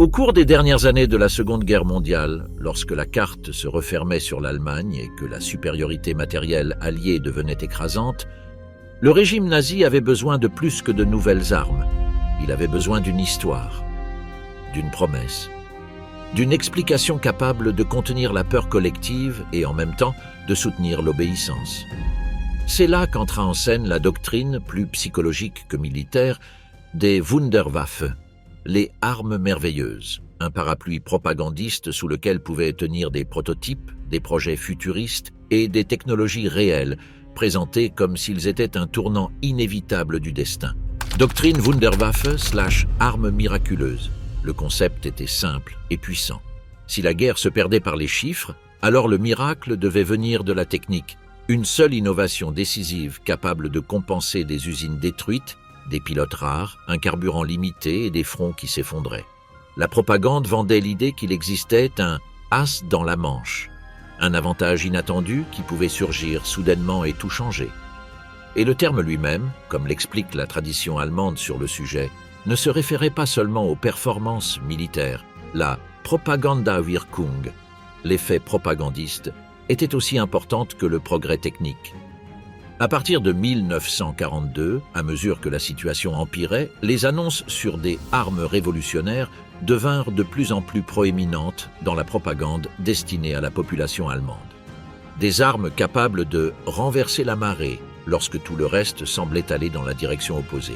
Au cours des dernières années de la Seconde Guerre mondiale, lorsque la carte se refermait sur l'Allemagne et que la supériorité matérielle alliée devenait écrasante, le régime nazi avait besoin de plus que de nouvelles armes. Il avait besoin d'une histoire, d'une promesse, d'une explication capable de contenir la peur collective et en même temps de soutenir l'obéissance. C'est là qu'entra en scène la doctrine, plus psychologique que militaire, des Wunderwaffe, les armes merveilleuses, un parapluie propagandiste sous lequel pouvaient tenir des prototypes, des projets futuristes et des technologies réelles, présentés comme s'ils étaient un tournant inévitable du destin. Doctrine Wunderwaffe/armes miraculeuses. Le concept était simple et puissant. Si la guerre se perdait par les chiffres, alors le miracle devait venir de la technique. Une seule innovation décisive capable de compenser des usines détruites, des pilotes rares, un carburant limité et des fronts qui s'effondraient. La propagande vendait l'idée qu'il existait un « as dans la Manche », un avantage inattendu qui pouvait surgir soudainement et tout changer. Et le terme lui-même, comme l'explique la tradition allemande sur le sujet, ne se référait pas seulement aux performances militaires. La Propagandawirkung, l'effet propagandiste, était aussi importante que le progrès technique. À partir de 1942, à mesure que la situation empirait, les annonces sur des armes révolutionnaires devinrent de plus en plus proéminentes dans la propagande destinée à la population allemande. Des armes capables de renverser la marée lorsque tout le reste semblait aller dans la direction opposée.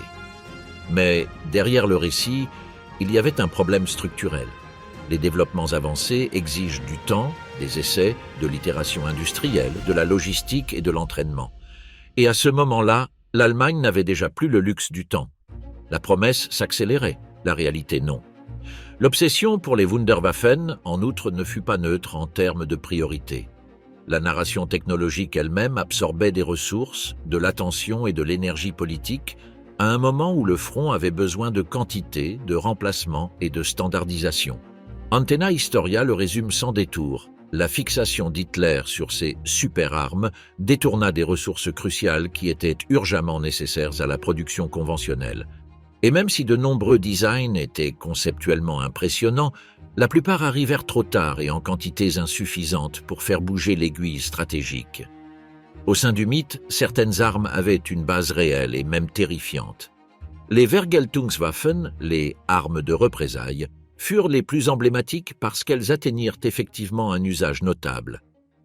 Mais derrière le récit, il y avait un problème structurel. Les développements avancés exigent du temps, des essais, de l'itération industrielle, de la logistique et de l'entraînement. Et à ce moment-là, l'Allemagne n'avait déjà plus le luxe du temps. La promesse s'accélérait, la réalité non. L'obsession pour les Wunderwaffen, en outre, ne fut pas neutre en termes de priorité. La narration technologique elle-même absorbait des ressources, de l'attention et de l'énergie politique, à un moment où le front avait besoin de quantité, de remplacement et de standardisation. Antenna Historia le résume sans détour. La fixation d'Hitler sur ces super-armes détourna des ressources cruciales qui étaient urgemment nécessaires à la production conventionnelle. Et même si de nombreux designs étaient conceptuellement impressionnants, la plupart arrivèrent trop tard et en quantités insuffisantes pour faire bouger l'aiguille stratégique. Au sein du mythe, certaines armes avaient une base réelle et même terrifiante. Les Vergeltungswaffen, les armes de représailles, furent les plus emblématiques parce qu'elles atteignirent effectivement un usage notable.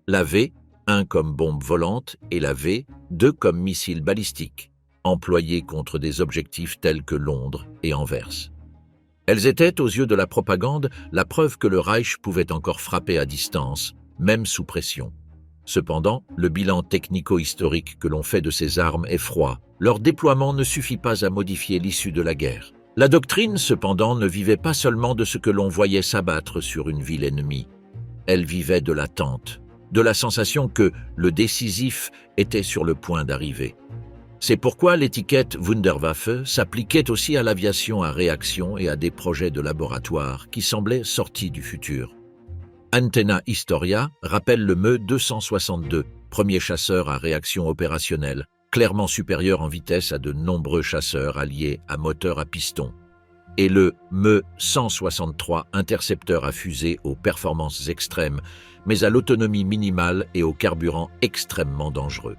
La V, 1 comme bombe volante, et la V, 2 comme missile balistique, employés contre des objectifs tels que Londres et Anvers. Elles étaient, aux yeux de la propagande, la preuve que le Reich pouvait encore frapper à distance, même sous pression. Cependant, le bilan technico-historique que l'on fait de ces armes est froid. Leur déploiement ne suffit pas à modifier l'issue de la guerre. La doctrine, cependant, ne vivait pas seulement de ce que l'on voyait s'abattre sur une ville ennemie. Elle vivait de l'attente, de la sensation que le décisif était sur le point d'arriver. C'est pourquoi l'étiquette Wunderwaffe s'appliquait aussi à l'aviation à réaction et à des projets de laboratoire qui semblaient sortis du futur. Antenna Historia rappelle le Me-262, premier chasseur à réaction opérationnelle, clairement supérieur en vitesse à de nombreux chasseurs alliés à moteur à piston, et le Me-163, intercepteur à fusée aux performances extrêmes, mais à l'autonomie minimale et au carburant extrêmement dangereux.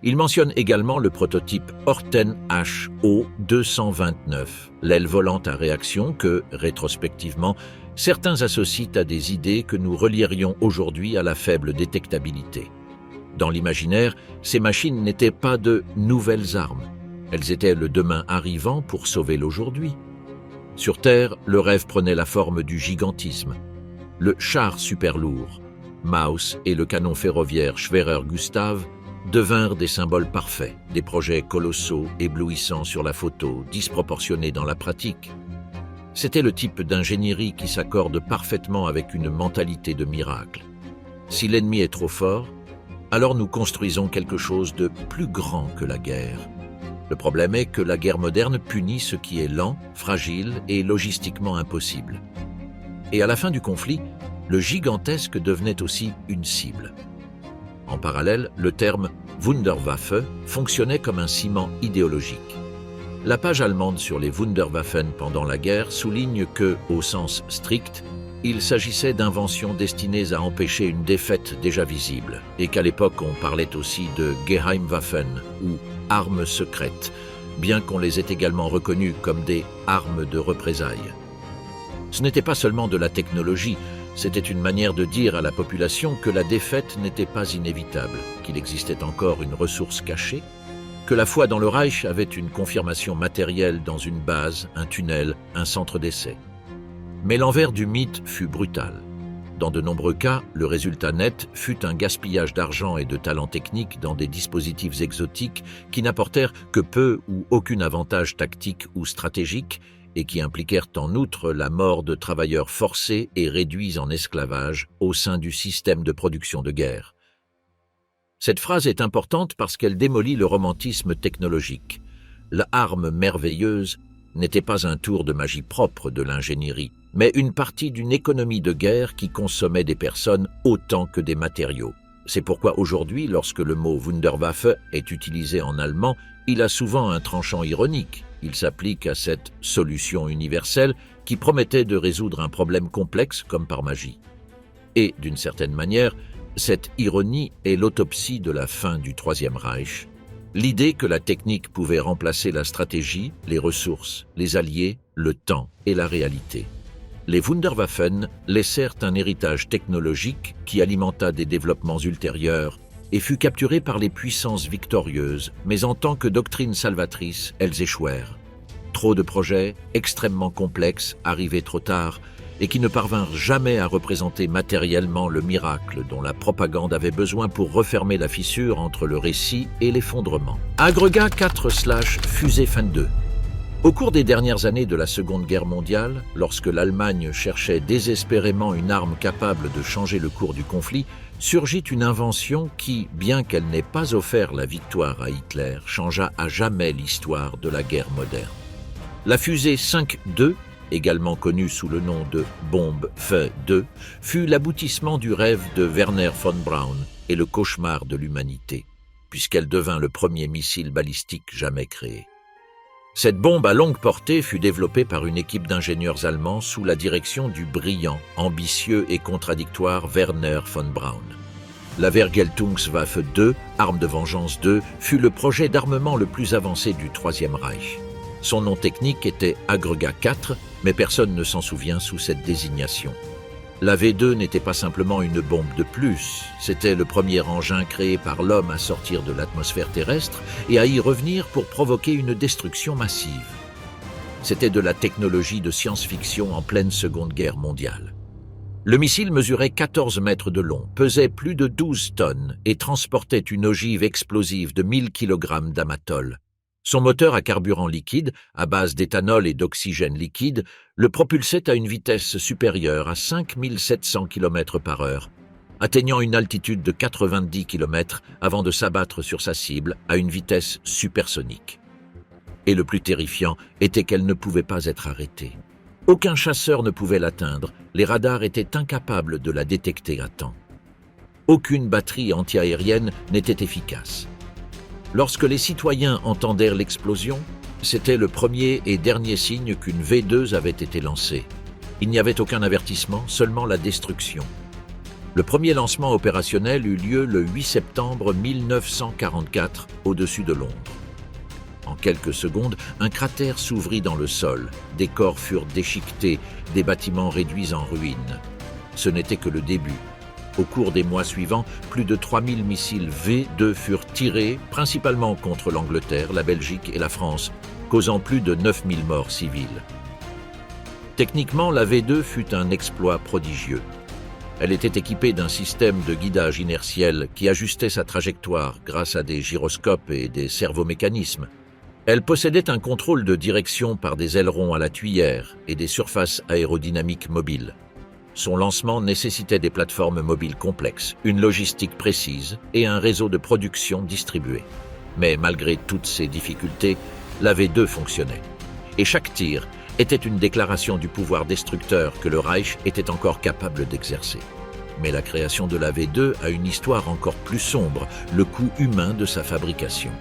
Il mentionne également le prototype Horten HO-229, l'aile volante à réaction que, rétrospectivement, certains associent à des idées que nous relierions aujourd'hui à la faible détectabilité. Dans l'imaginaire, ces machines n'étaient pas de nouvelles armes. Elles étaient le demain arrivant pour sauver l'aujourd'hui. Sur Terre, le rêve prenait la forme du gigantisme. Le char super lourd, Maus et le canon ferroviaire Schwerer Gustav devinrent des symboles parfaits, des projets colossaux, éblouissants sur la photo, disproportionnés dans la pratique. C'était le type d'ingénierie qui s'accorde parfaitement avec une mentalité de miracle. Si l'ennemi est trop fort, alors nous construisons quelque chose de plus grand que la guerre. Le problème est que la guerre moderne punit ce qui est lent, fragile et logistiquement impossible. Et à la fin du conflit, le gigantesque devenait aussi une cible. En parallèle, le terme Wunderwaffe fonctionnait comme un ciment idéologique. La page allemande sur les Wunderwaffen pendant la guerre souligne que, au sens strict, il s'agissait d'inventions destinées à empêcher une défaite déjà visible, et qu'à l'époque on parlait aussi de Geheimwaffen ou armes secrètes, bien qu'on les ait également reconnues comme des armes de représailles. Ce n'était pas seulement de la technologie, c'était une manière de dire à la population que la défaite n'était pas inévitable, qu'il existait encore une ressource cachée, que la foi dans le Reich avait une confirmation matérielle dans une base, un tunnel, un centre d'essai. Mais l'envers du mythe fut brutal. Dans de nombreux cas, le résultat net fut un gaspillage d'argent et de talents techniques dans des dispositifs exotiques qui n'apportèrent que peu ou aucun avantage tactique ou stratégique et qui impliquèrent en outre la mort de travailleurs forcés et réduits en esclavage au sein du système de production de guerre. Cette phrase est importante parce qu'elle démolit le romantisme technologique. L'arme merveilleuse n'était pas un tour de magie propre de l'ingénierie, mais une partie d'une économie de guerre qui consommait des personnes autant que des matériaux. C'est pourquoi aujourd'hui, lorsque le mot Wunderwaffe est utilisé en allemand, il a souvent un tranchant ironique. Il s'applique à cette solution universelle qui promettait de résoudre un problème complexe comme par magie. Et, d'une certaine manière, cette ironie est l'autopsie de la fin du Troisième Reich, l'idée que la technique pouvait remplacer la stratégie, les ressources, les alliés, le temps et la réalité. Les Wunderwaffen laissèrent un héritage technologique qui alimenta des développements ultérieurs et fut capturé par les puissances victorieuses, mais en tant que doctrine salvatrice, elles échouèrent. Trop de projets, extrêmement complexes, arrivés trop tard, et qui ne parvinrent jamais à représenter matériellement le miracle dont la propagande avait besoin pour refermer la fissure entre le récit et l'effondrement. Agregat 4/Fusée Fan 2. Au cours des dernières années de la Seconde Guerre mondiale, lorsque l'Allemagne cherchait désespérément une arme capable de changer le cours du conflit, surgit une invention qui, bien qu'elle n'ait pas offert la victoire à Hitler, changea à jamais l'histoire de la guerre moderne. La fusée 5-2, également connue sous le nom de bombe Feu 2, fut l'aboutissement du rêve de Werner von Braun et le cauchemar de l'humanité, puisqu'elle devint le premier missile balistique jamais créé. Cette bombe à longue portée fut développée par une équipe d'ingénieurs allemands sous la direction du brillant, ambitieux et contradictoire Werner von Braun. La Vergeltungswaffe 2, arme de vengeance 2, fut le projet d'armement le plus avancé du Troisième Reich. Son nom technique était Agregat 4, mais personne ne s'en souvient sous cette désignation. La V2 n'était pas simplement une bombe de plus, c'était le premier engin créé par l'homme à sortir de l'atmosphère terrestre et à y revenir pour provoquer une destruction massive. C'était de la technologie de science-fiction en pleine Seconde Guerre mondiale. Le missile mesurait 14 mètres de long, pesait plus de 12 tonnes et transportait une ogive explosive de 1000 kg d'amatol. Son moteur à carburant liquide, à base d'éthanol et d'oxygène liquide, le propulsait à une vitesse supérieure à 5700 km/h, atteignant une altitude de 90 km avant de s'abattre sur sa cible à une vitesse supersonique. Et le plus terrifiant était qu'elle ne pouvait pas être arrêtée. Aucun chasseur ne pouvait l'atteindre, les radars étaient incapables de la détecter à temps. Aucune batterie antiaérienne n'était efficace. Lorsque les citoyens entendèrent l'explosion, c'était le premier et dernier signe qu'une V2 avait été lancée. Il n'y avait aucun avertissement, seulement la destruction. Le premier lancement opérationnel eut lieu le 8 septembre 1944 au-dessus de Londres. En quelques secondes, un cratère s'ouvrit dans le sol, des corps furent déchiquetés, des bâtiments réduits en ruines. Ce n'était que le début. Au cours des mois suivants, plus de 3000 missiles V2 furent tirés, principalement contre l'Angleterre, la Belgique et la France, causant plus de 9000 morts civiles. Techniquement, la V2 fut un exploit prodigieux. Elle était équipée d'un système de guidage inertiel qui ajustait sa trajectoire grâce à des gyroscopes et des servomécanismes. Elle possédait un contrôle de direction par des ailerons à la tuyère et des surfaces aérodynamiques mobiles. Son lancement nécessitait des plateformes mobiles complexes, une logistique précise et un réseau de production distribué. Mais malgré toutes ces difficultés, la V2 fonctionnait. Et chaque tir était une déclaration du pouvoir destructeur que le Reich était encore capable d'exercer. Mais la création de la V2 a une histoire encore plus sombre, le coût humain de sa fabrication.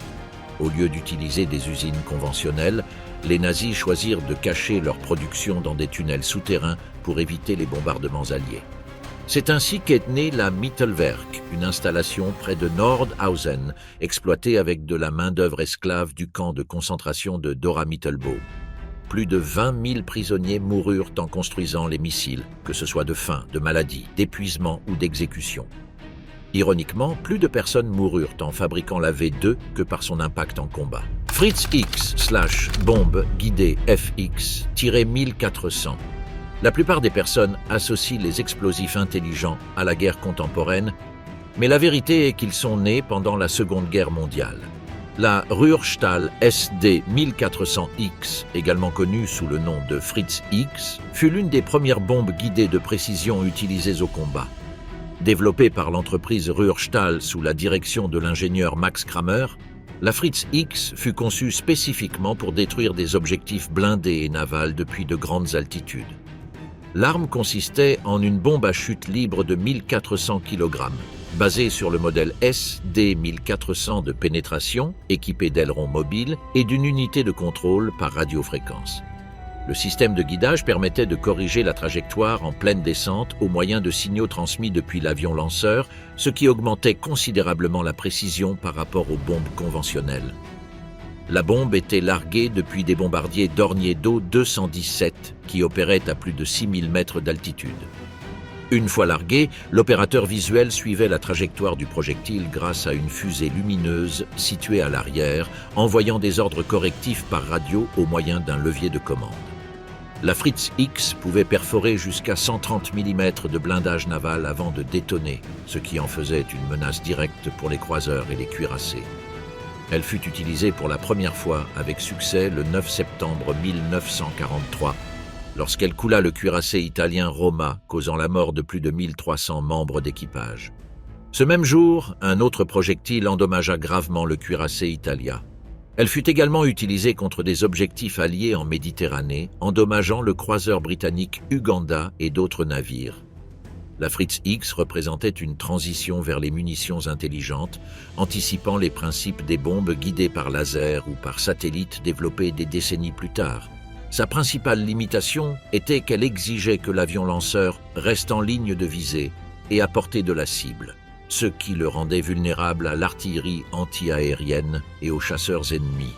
Au lieu d'utiliser des usines conventionnelles, les nazis choisirent de cacher leur production dans des tunnels souterrains pour éviter les bombardements alliés. C'est ainsi qu'est née la Mittelwerk, une installation près de Nordhausen, exploitée avec de la main-d'œuvre esclave du camp de concentration de Dora-Mittelbau. Plus de 20 000 prisonniers moururent en construisant les missiles, que ce soit de faim, de maladie, d'épuisement ou d'exécution. Ironiquement, plus de personnes moururent en fabriquant la V2 que par son impact en combat. Fritz X/bombe guidée FX-1400. La plupart des personnes associent les explosifs intelligents à la guerre contemporaine, mais la vérité est qu'ils sont nés pendant la Seconde Guerre mondiale. La Ruhrstahl SD-1400X, également connue sous le nom de Fritz X, fut l'une des premières bombes guidées de précision utilisées au combat. Développée par l'entreprise Ruhrstahl sous la direction de l'ingénieur Max Kramer, la Fritz X fut conçue spécifiquement pour détruire des objectifs blindés et navals depuis de grandes altitudes. L'arme consistait en une bombe à chute libre de 1400 kg, basée sur le modèle SD-1400 de pénétration, équipé d'ailerons mobiles et d'une unité de contrôle par radiofréquence. Le système de guidage permettait de corriger la trajectoire en pleine descente au moyen de signaux transmis depuis l'avion lanceur, ce qui augmentait considérablement la précision par rapport aux bombes conventionnelles. La bombe était larguée depuis des bombardiers Dornier d'eau 217 qui opéraient à plus de 6000 mètres d'altitude. Une fois larguée, l'opérateur visuel suivait la trajectoire du projectile grâce à une fusée lumineuse située à l'arrière, envoyant des ordres correctifs par radio au moyen d'un levier de commande. La Fritz X pouvait perforer jusqu'à 130 mm de blindage naval avant de détonner, ce qui en faisait une menace directe pour les croiseurs et les cuirassés. Elle fut utilisée pour la première fois avec succès le 9 septembre 1943, lorsqu'elle coula le cuirassé italien Roma, causant la mort de plus de 1300 membres d'équipage. Ce même jour, un autre projectile endommagea gravement le cuirassé Italia. Elle fut également utilisée contre des objectifs alliés en Méditerranée, endommageant le croiseur britannique Uganda et d'autres navires. La Fritz X représentait une transition vers les munitions intelligentes, anticipant les principes des bombes guidées par laser ou par satellite développées des décennies plus tard. Sa principale limitation était qu'elle exigeait que l'avion lanceur reste en ligne de visée et à portée de la cible, ce qui le rendait vulnérable à l'artillerie anti-aérienne et aux chasseurs ennemis.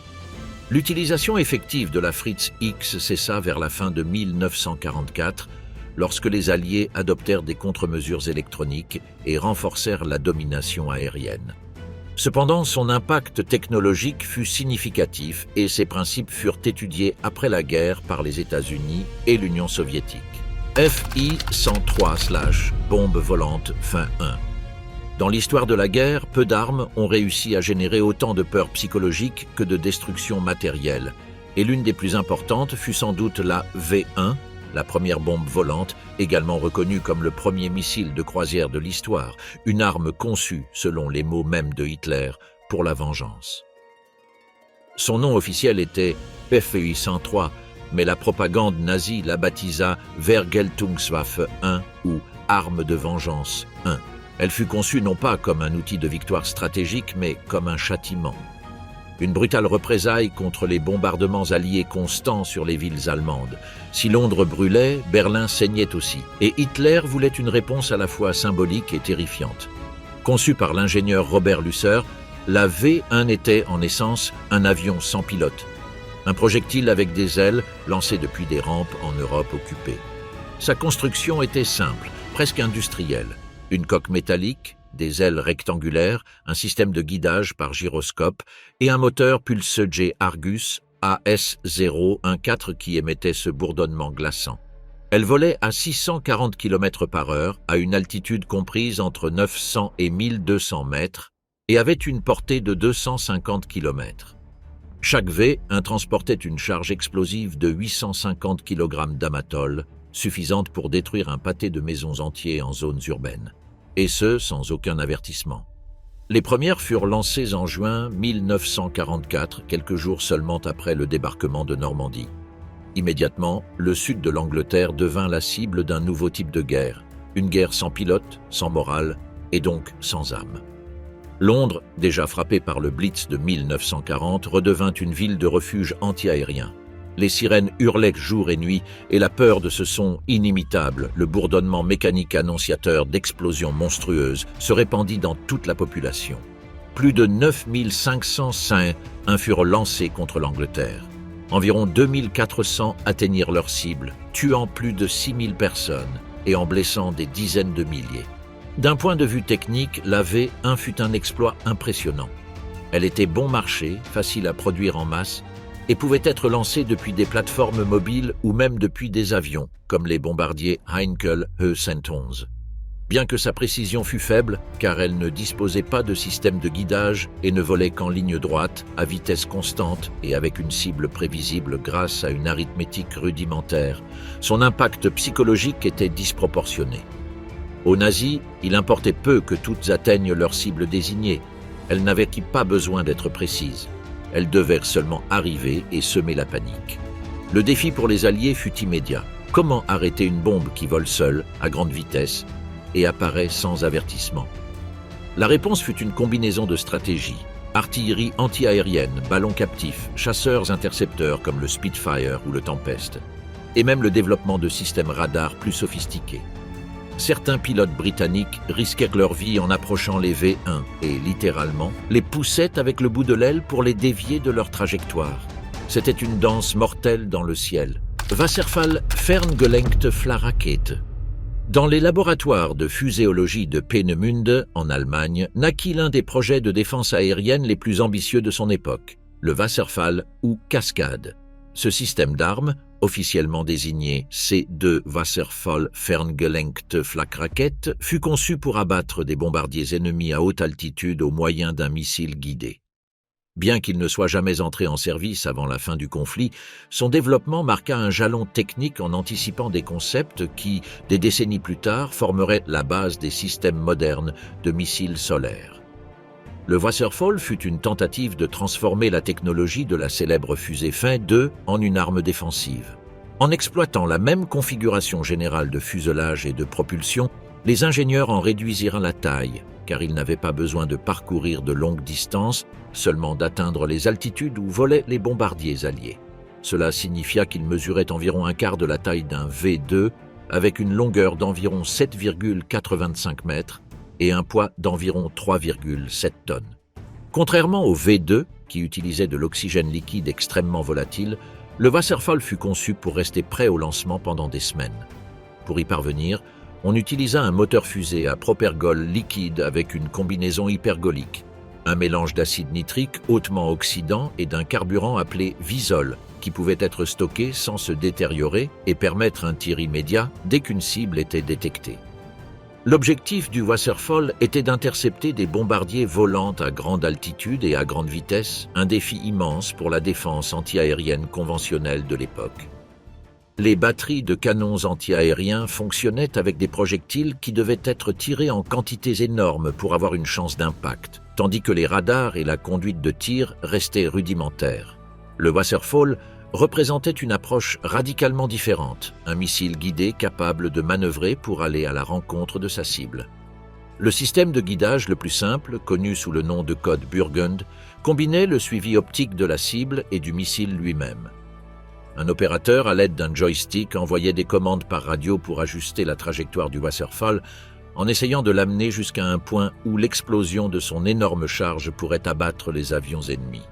L'utilisation effective de la Fritz X cessa vers la fin de 1944, lorsque les Alliés adoptèrent des contre-mesures électroniques et renforcèrent la domination aérienne. Cependant, son impact technologique fut significatif et ses principes furent étudiés après la guerre par les États-Unis et l'Union soviétique. FI-103/bombe volante fin 1. Dans l'histoire de la guerre, peu d'armes ont réussi à générer autant de peur psychologique que de destruction matérielle, et l'une des plus importantes fut sans doute la V1, la première bombe volante, également reconnue comme le premier missile de croisière de l'histoire, une arme conçue, selon les mots mêmes de Hitler, pour la vengeance. Son nom officiel était FI-103, mais la propagande nazie la baptisa Vergeltungswaffe 1 ou Arme de vengeance 1. Elle fut conçue non pas comme un outil de victoire stratégique, mais comme un châtiment. Une brutale représaille contre les bombardements alliés constants sur les villes allemandes. Si Londres brûlait, Berlin saignait aussi, et Hitler voulait une réponse à la fois symbolique et terrifiante. Conçue par l'ingénieur Robert Lusser, la V1 était en essence un avion sans pilote, un projectile avec des ailes lancé depuis des rampes en Europe occupée. Sa construction était simple, presque industrielle. Une coque métallique, des ailes rectangulaires, un système de guidage par gyroscope et un moteur Pulse-Jet Argus AS014 qui émettait ce bourdonnement glaçant. Elle volait à 640 km/h à une altitude comprise entre 900 et 1200 mètres et avait une portée de 250 km. Chaque V1 transportait une charge explosive de 850 kg d'amatol, suffisante pour détruire un pâté de maisons entiers en zones urbaines. Et ce, sans aucun avertissement. Les premières furent lancées en juin 1944, quelques jours seulement après le débarquement de Normandie. Immédiatement, le sud de l'Angleterre devint la cible d'un nouveau type de guerre, une guerre sans pilote, sans morale et donc sans âme. Londres, déjà frappée par le Blitz de 1940, redevint une ville de refuge anti-aérien. Les sirènes hurlaient jour et nuit, et la peur de ce son inimitable, le bourdonnement mécanique annonciateur d'explosions monstrueuses, se répandit dans toute la population. Plus de 9500 seins furent lancés contre l'Angleterre. Environ 2400 atteignirent leur cible, tuant plus de 6000 personnes et en blessant des dizaines de milliers. D'un point de vue technique, la V1 fut un exploit impressionnant. Elle était bon marché, facile à produire en masse, et pouvait être lancée depuis des plateformes mobiles ou même depuis des avions, comme les bombardiers Heinkel E-111. Bien que sa précision fût faible, car elle ne disposait pas de système de guidage et ne volait qu'en ligne droite, à vitesse constante et avec une cible prévisible grâce à une arithmétique rudimentaire, son impact psychologique était disproportionné. Aux nazis, il importait peu que toutes atteignent leur cible désignée. Elles n'avaient pas besoin d'être précises. Elles devaient seulement arriver et semer la panique. Le défi pour les Alliés fut immédiat. Comment arrêter une bombe qui vole seule, à grande vitesse, et apparaît sans avertissement? La réponse fut une combinaison de stratégies. Artillerie anti-aérienne, ballons captifs, chasseurs intercepteurs comme le Spitfire ou le Tempest, et même le développement de systèmes radars plus sophistiqués. Certains pilotes britanniques risquèrent leur vie en approchant les V1 et, littéralement, les poussaient avec le bout de l'aile pour les dévier de leur trajectoire. C'était une danse mortelle dans le ciel. Wasserfall Ferngelenkte Flakrakete. Dans les laboratoires de fuséologie de Peenemünde, en Allemagne, naquit l'un des projets de défense aérienne les plus ambitieux de son époque, le Wasserfall ou Cascade. Ce système d'armes, officiellement désigné C2 Wasserfall Ferngelenkte Flakrakete, fut conçu pour abattre des bombardiers ennemis à haute altitude au moyen d'un missile guidé. Bien qu'il ne soit jamais entré en service avant la fin du conflit, son développement marqua un jalon technique en anticipant des concepts qui, des décennies plus tard, formeraient la base des systèmes modernes de missiles solaires. Le Wasserfall fut une tentative de transformer la technologie de la célèbre fusée Fin 2 en une arme défensive. En exploitant la même configuration générale de fuselage et de propulsion, les ingénieurs en réduisirent la taille, car ils n'avaient pas besoin de parcourir de longues distances, seulement d'atteindre les altitudes où volaient les bombardiers alliés. Cela signifia qu'ils mesuraient environ un quart de la taille d'un V2, avec une longueur d'environ 7,85 mètres, et un poids d'environ 3,7 tonnes. Contrairement au V2, qui utilisait de l'oxygène liquide extrêmement volatile, le Wasserfall fut conçu pour rester prêt au lancement pendant des semaines. Pour y parvenir, on utilisa un moteur fusée à propergol liquide avec une combinaison hypergolique, un mélange d'acide nitrique hautement oxydant et d'un carburant appelé Visol, qui pouvait être stocké sans se détériorer et permettre un tir immédiat dès qu'une cible était détectée. L'objectif du Wasserfall était d'intercepter des bombardiers volant à grande altitude et à grande vitesse, un défi immense pour la défense antiaérienne conventionnelle de l'époque. Les batteries de canons antiaériens fonctionnaient avec des projectiles qui devaient être tirés en quantités énormes pour avoir une chance d'impact, tandis que les radars et la conduite de tir restaient rudimentaires. Le Wasserfall représentait une approche radicalement différente, un missile guidé capable de manœuvrer pour aller à la rencontre de sa cible. Le système de guidage le plus simple, connu sous le nom de code Burgund, combinait le suivi optique de la cible et du missile lui-même. Un opérateur, à l'aide d'un joystick, envoyait des commandes par radio pour ajuster la trajectoire du Wasserfall, en essayant de l'amener jusqu'à un point où l'explosion de son énorme charge pourrait abattre les avions ennemis.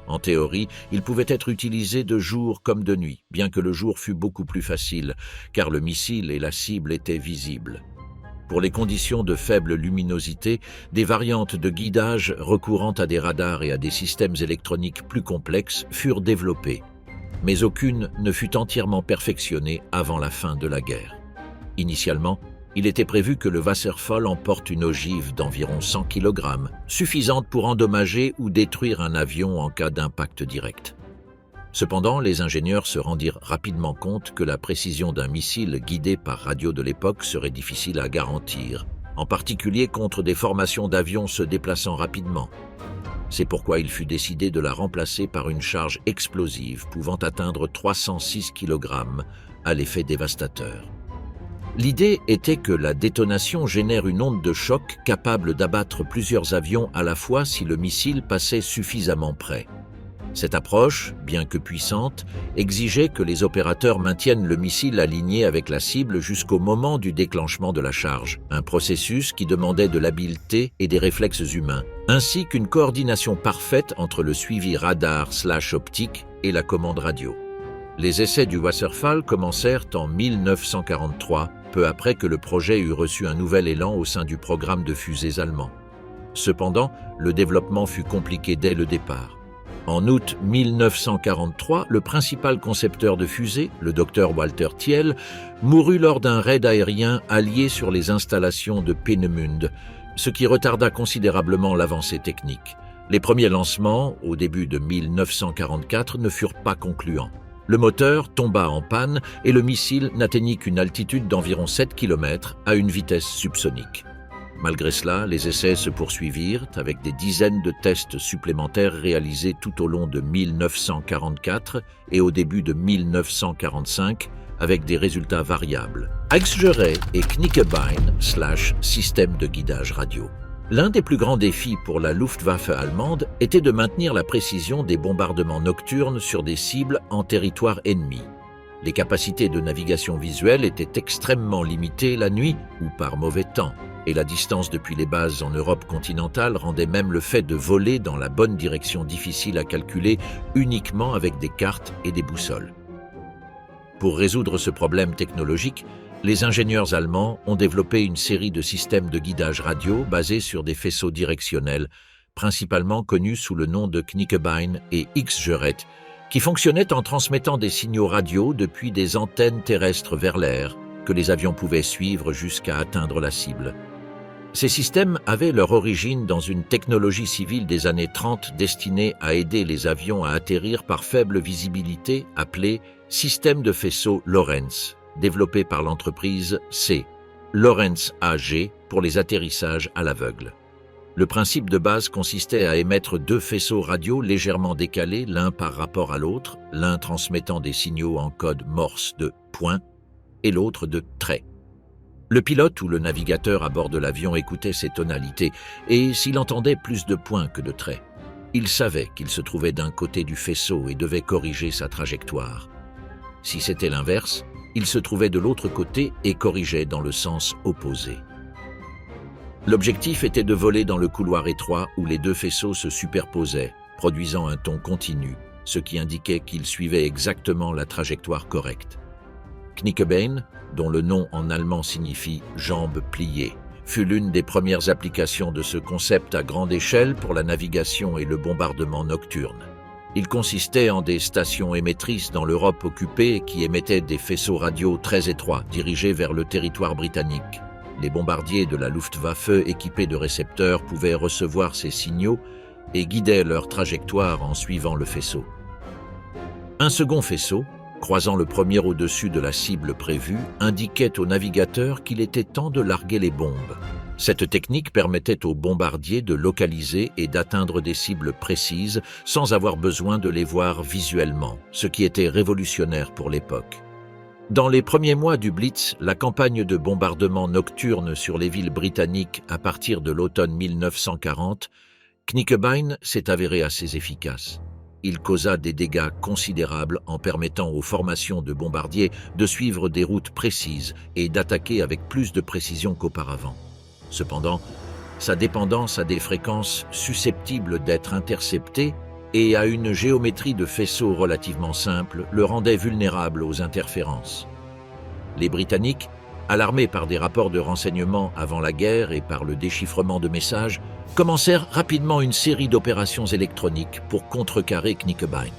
En théorie, il pouvait être utilisé de jour comme de nuit, bien que le jour fût beaucoup plus facile, car le missile et la cible étaient visibles. Pour les conditions de faible luminosité, des variantes de guidage recourant à des radars et à des systèmes électroniques plus complexes furent développées, mais aucune ne fut entièrement perfectionnée avant la fin de la guerre. Initialement, il était prévu que le Wasserfall emporte une ogive d'environ 100 kg, suffisante pour endommager ou détruire un avion en cas d'impact direct. Cependant, les ingénieurs se rendirent rapidement compte que la précision d'un missile guidé par radio de l'époque serait difficile à garantir, en particulier contre des formations d'avions se déplaçant rapidement. C'est pourquoi il fut décidé de la remplacer par une charge explosive pouvant atteindre 306 kg à l'effet dévastateur. L'idée était que la détonation génère une onde de choc capable d'abattre plusieurs avions à la fois si le missile passait suffisamment près. Cette approche, bien que puissante, exigeait que les opérateurs maintiennent le missile aligné avec la cible jusqu'au moment du déclenchement de la charge, un processus qui demandait de l'habileté et des réflexes humains, ainsi qu'une coordination parfaite entre le suivi radar/optique et la commande radio. Les essais du Wasserfall commencèrent en 1943, peu après que le projet eut reçu un nouvel élan au sein du programme de fusées allemand. Cependant, le développement fut compliqué dès le départ. En août 1943, le principal concepteur de fusées, le Dr Walter Thiel, mourut lors d'un raid aérien allié sur les installations de Peenemünde, ce qui retarda considérablement l'avancée technique. Les premiers lancements, au début de 1944, ne furent pas concluants. Le moteur tomba en panne et le missile n'atteignit qu'une altitude d'environ 7 km à une vitesse subsonique. Malgré cela, les essais se poursuivirent avec des dizaines de tests supplémentaires réalisés tout au long de 1944 et au début de 1945 avec des résultats variables. Eichsjeret et Knickebein/système de guidage radio. L'un des plus grands défis pour la Luftwaffe allemande était de maintenir la précision des bombardements nocturnes sur des cibles en territoire ennemi. Les capacités de navigation visuelle étaient extrêmement limitées la nuit ou par mauvais temps, et la distance depuis les bases en Europe continentale rendait même le fait de voler dans la bonne direction difficile à calculer uniquement avec des cartes et des boussoles. Pour résoudre ce problème technologique, les ingénieurs allemands ont développé une série de systèmes de guidage radio basés sur des faisceaux directionnels, principalement connus sous le nom de Knickebein et Eichsjeret, qui fonctionnaient en transmettant des signaux radio depuis des antennes terrestres vers l'air, que les avions pouvaient suivre jusqu'à atteindre la cible. Ces systèmes avaient leur origine dans une technologie civile des années 30 destinée à aider les avions à atterrir par faible visibilité, appelée système de faisceau Lorentz, développé par l'entreprise C, Lorentz AG, pour les atterrissages à l'aveugle. Le principe de base consistait à émettre deux faisceaux radio légèrement décalés l'un par rapport à l'autre, l'un transmettant des signaux en code Morse de points et l'autre de traits. Le pilote ou le navigateur à bord de l'avion écoutait ces tonalités et s'il entendait plus de points que de traits, il savait qu'il se trouvait d'un côté du faisceau et devait corriger sa trajectoire. Si c'était l'inverse, il se trouvait de l'autre côté et corrigeait dans le sens opposé. L'objectif était de voler dans le couloir étroit où les deux faisceaux se superposaient, produisant un ton continu, ce qui indiquait qu'ils suivaient exactement la trajectoire correcte. Knickebein, dont le nom en allemand signifie « jambes pliées », fut l'une des premières applications de ce concept à grande échelle pour la navigation et le bombardement nocturne. Il consistait en des stations émettrices dans l'Europe occupée qui émettaient des faisceaux radio très étroits dirigés vers le territoire britannique. Les bombardiers de la Luftwaffe équipés de récepteurs pouvaient recevoir ces signaux et guidaient leur trajectoire en suivant le faisceau. Un second faisceau, croisant le premier au-dessus de la cible prévue, indiquait au navigateur qu'il était temps de larguer les bombes. Cette technique permettait aux bombardiers de localiser et d'atteindre des cibles précises sans avoir besoin de les voir visuellement, ce qui était révolutionnaire pour l'époque. Dans les premiers mois du Blitz, la campagne de bombardement nocturne sur les villes britanniques à partir de l'automne 1940, Knickebein s'est avéré assez efficace. Il causa des dégâts considérables en permettant aux formations de bombardiers de suivre des routes précises et d'attaquer avec plus de précision qu'auparavant. Cependant, sa dépendance à des fréquences susceptibles d'être interceptées et à une géométrie de faisceaux relativement simple le rendait vulnérable aux interférences. Les Britanniques, alarmés par des rapports de renseignement avant la guerre et par le déchiffrement de messages, commencèrent rapidement une série d'opérations électroniques pour contrecarrer Knickebein.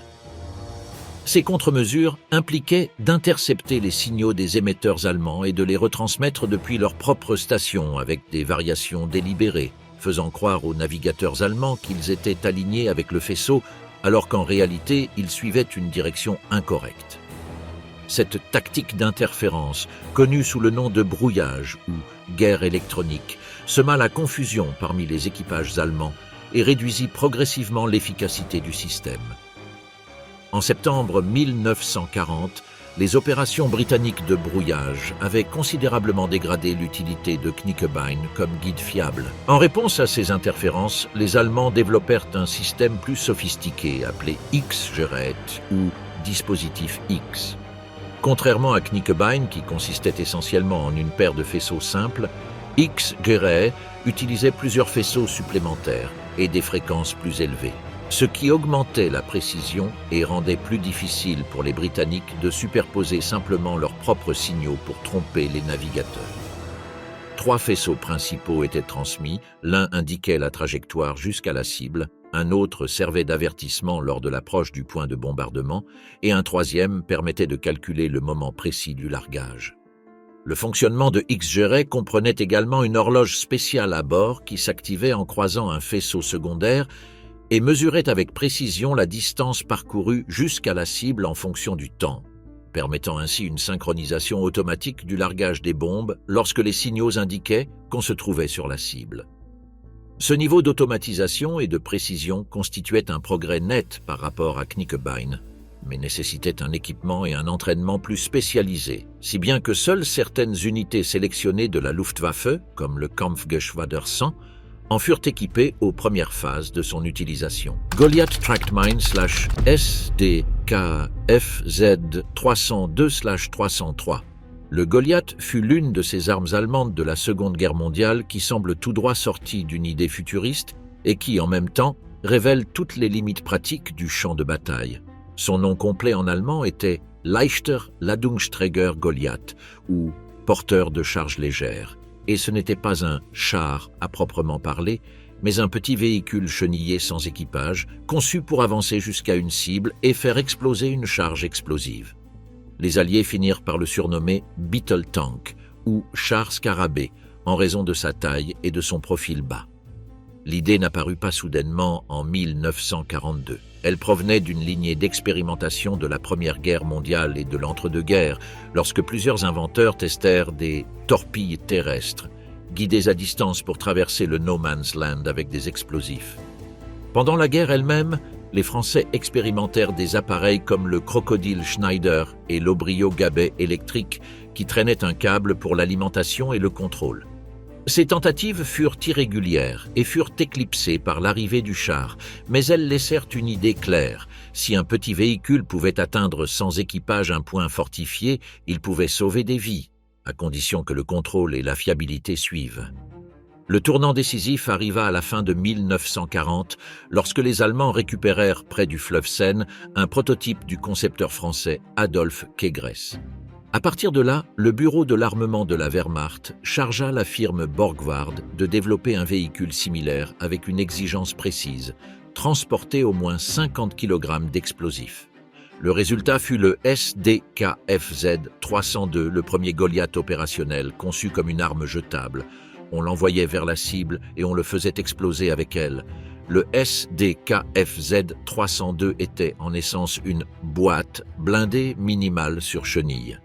Ces contre-mesures impliquaient d'intercepter les signaux des émetteurs allemands et de les retransmettre depuis leurs propres stations avec des variations délibérées, faisant croire aux navigateurs allemands qu'ils étaient alignés avec le faisceau alors qu'en réalité ils suivaient une direction incorrecte. Cette tactique d'interférence, connue sous le nom de brouillage ou guerre électronique, sema la confusion parmi les équipages allemands et réduisit progressivement l'efficacité du système. En septembre 1940, les opérations britanniques de brouillage avaient considérablement dégradé l'utilité de Knickebine comme guide fiable. En réponse à ces interférences, les Allemands développèrent un système plus sophistiqué appelé X-Gerät ou dispositif X. Contrairement à Knickebine, qui consistait essentiellement en une paire de faisceaux simples, X-Gerät utilisait plusieurs faisceaux supplémentaires et des fréquences plus élevées, ce qui augmentait la précision et rendait plus difficile pour les Britanniques de superposer simplement leurs propres signaux pour tromper les navigateurs. 3 faisceaux principaux étaient transmis, l'un indiquait la trajectoire jusqu'à la cible, un autre servait d'avertissement lors de l'approche du point de bombardement, et un troisième permettait de calculer le moment précis du largage. Le fonctionnement de X-Gerät comprenait également une horloge spéciale à bord qui s'activait en croisant un faisceau secondaire et mesurait avec précision la distance parcourue jusqu'à la cible en fonction du temps, permettant ainsi une synchronisation automatique du largage des bombes lorsque les signaux indiquaient qu'on se trouvait sur la cible. Ce niveau d'automatisation et de précision constituait un progrès net par rapport à Knickebine, mais nécessitait un équipement et un entraînement plus spécialisés, si bien que seules certaines unités sélectionnées de la Luftwaffe, comme le Kampfgeschwader 100, en furent équipées aux premières phases de son utilisation. Goliath Tracked Mine /SDKFZ 302/303. Le Goliath fut l'une de ces armes allemandes de la Seconde Guerre mondiale qui semble tout droit sortie d'une idée futuriste et qui, en même temps, révèle toutes les limites pratiques du champ de bataille. Son nom complet en allemand était Leichter Ladungsträger Goliath, ou porteur de charges légères, et ce n'était pas un char à proprement parler, mais un petit véhicule chenillé sans équipage, conçu pour avancer jusqu'à une cible et faire exploser une charge explosive. Les Alliés finirent par le surnommer Beetle Tank, ou char scarabée, en raison de sa taille et de son profil bas. L'idée n'apparut pas soudainement en 1942. Elle provenait d'une lignée d'expérimentation de la Première Guerre mondiale et de l'entre-deux-guerres, lorsque plusieurs inventeurs testèrent des torpilles terrestres, guidées à distance pour traverser le No Man's Land avec des explosifs. Pendant la guerre elle-même, les Français expérimentèrent des appareils comme le Crocodile Schneider et l'Obrio Gabet électrique qui traînaient un câble pour l'alimentation et le contrôle. Ces tentatives furent irrégulières et furent éclipsées par l'arrivée du char, mais elles laissèrent une idée claire. Si un petit véhicule pouvait atteindre sans équipage un point fortifié, il pouvait sauver des vies, à condition que le contrôle et la fiabilité suivent. Le tournant décisif arriva à la fin de 1940, lorsque les Allemands récupérèrent près du fleuve Seine un prototype du concepteur français Adolf Kegress. À partir de là, le bureau de l'armement de la Wehrmacht chargea la firme Borgward de développer un véhicule similaire avec une exigence précise, transporter au moins 50 kg d'explosifs. Le résultat fut le SDKFZ 302, le premier Goliath opérationnel, conçu comme une arme jetable. On l'envoyait vers la cible et on le faisait exploser avec elle. Le SDKFZ 302 était en essence une boîte blindée minimale sur chenille.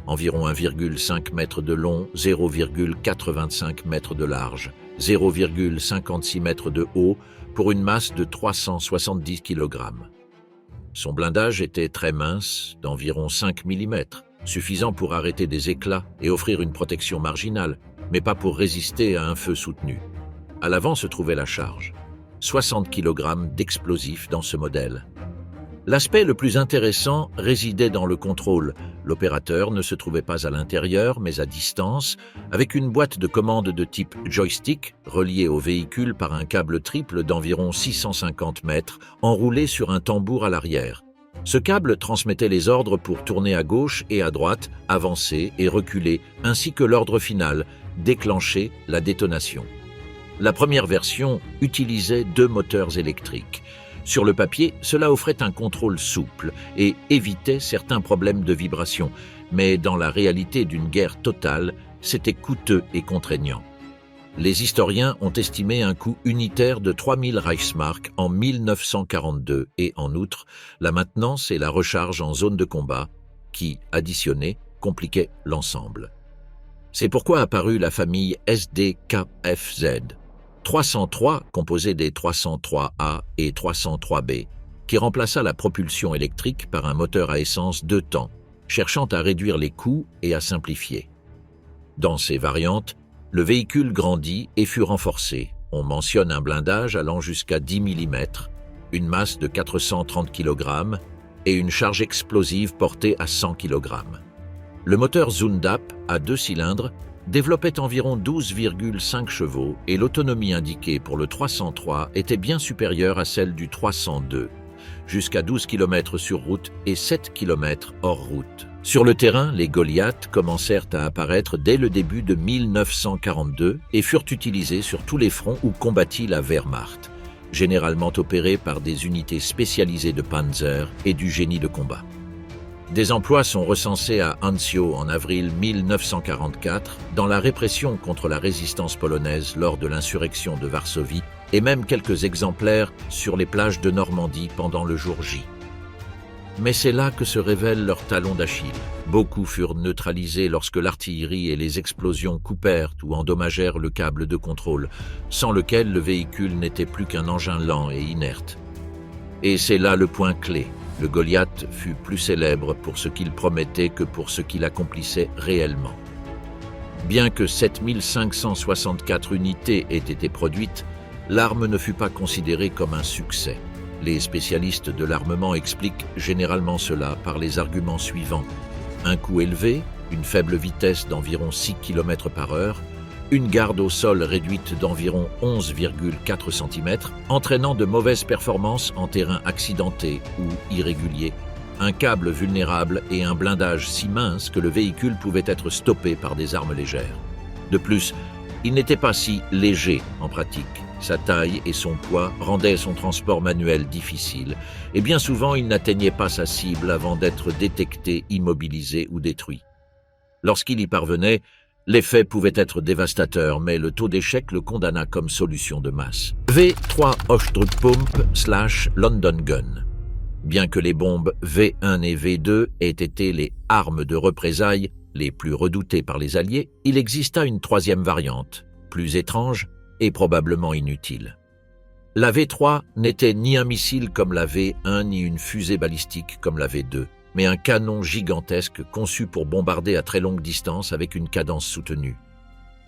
Environ 1,5 m de long, 0,85 m de large, 0,56 m de haut, pour une masse de 370 kg. Son blindage était très mince, d'environ 5 mm, suffisant pour arrêter des éclats et offrir une protection marginale, mais pas pour résister à un feu soutenu. À l'avant se trouvait la charge. 60 kg d'explosifs dans ce modèle. L'aspect le plus intéressant résidait dans le contrôle. L'opérateur ne se trouvait pas à l'intérieur, mais à distance, avec une boîte de commande de type joystick, reliée au véhicule par un câble triple d'environ 650 mètres, enroulé sur un tambour à l'arrière. Ce câble transmettait les ordres pour tourner à gauche et à droite, avancer et reculer, ainsi que l'ordre final, déclencher la détonation. La première version utilisait 2 moteurs électriques. Sur le papier, cela offrait un contrôle souple et évitait certains problèmes de vibration, mais dans la réalité d'une guerre totale, c'était coûteux et contraignant. Les historiens ont estimé un coût unitaire de 3000 Reichsmark en 1942 et en outre, la maintenance et la recharge en zone de combat qui, additionnées, compliquaient l'ensemble. C'est pourquoi apparut la famille SDKFZ. 303, composé des 303A et 303B, qui remplaça la propulsion électrique par un moteur à essence 2 temps, cherchant à réduire les coûts et à simplifier. Dans ces variantes, le véhicule grandit et fut renforcé. On mentionne un blindage allant jusqu'à 10 mm, une masse de 430 kg et une charge explosive portée à 100 kg. Le moteur Zundap, à 2 cylindres, développait environ 12,5 chevaux et l'autonomie indiquée pour le 303 était bien supérieure à celle du 302, jusqu'à 12 km sur route et 7 km hors route. Sur le terrain, les Goliath commencèrent à apparaître dès le début de 1942 et furent utilisés sur tous les fronts où combattit la Wehrmacht, généralement opérés par des unités spécialisées de Panzer et du génie de combat. Des emplois sont recensés à Anzio en avril 1944 dans la répression contre la résistance polonaise lors de l'insurrection de Varsovie et même quelques exemplaires sur les plages de Normandie pendant le jour J. Mais c'est là que se révèle leur talon d'Achille. Beaucoup furent neutralisés lorsque l'artillerie et les explosions coupèrent ou endommagèrent le câble de contrôle, sans lequel le véhicule n'était plus qu'un engin lent et inerte. Et c'est là le point clé. Le Goliath fut plus célèbre pour ce qu'il promettait que pour ce qu'il accomplissait réellement. Bien que 7564 unités aient été produites, l'arme ne fut pas considérée comme un succès. Les spécialistes de l'armement expliquent généralement cela par les arguments suivants. Un coût élevé, une faible vitesse d'environ 6 km/h, une garde au sol réduite d'environ 11,4 cm, entraînant de mauvaises performances en terrain accidenté ou irrégulier, un câble vulnérable et un blindage si mince que le véhicule pouvait être stoppé par des armes légères. De plus, il n'était pas si léger en pratique. Sa taille et son poids rendaient son transport manuel difficile, et bien souvent il n'atteignait pas sa cible avant d'être détecté, immobilisé ou détruit. Lorsqu'il y parvenait, l'effet pouvait être dévastateur, mais le taux d'échec le condamna comme solution de masse. V3 Hochdruckpump/London Gun. Bien que les bombes V1 et V2 aient été les armes de représailles les plus redoutées par les Alliés, il exista une troisième variante, plus étrange et probablement inutile. La V3 n'était ni un missile comme la V1 ni une fusée balistique comme la V2, mais un canon gigantesque conçu pour bombarder à très longue distance avec une cadence soutenue.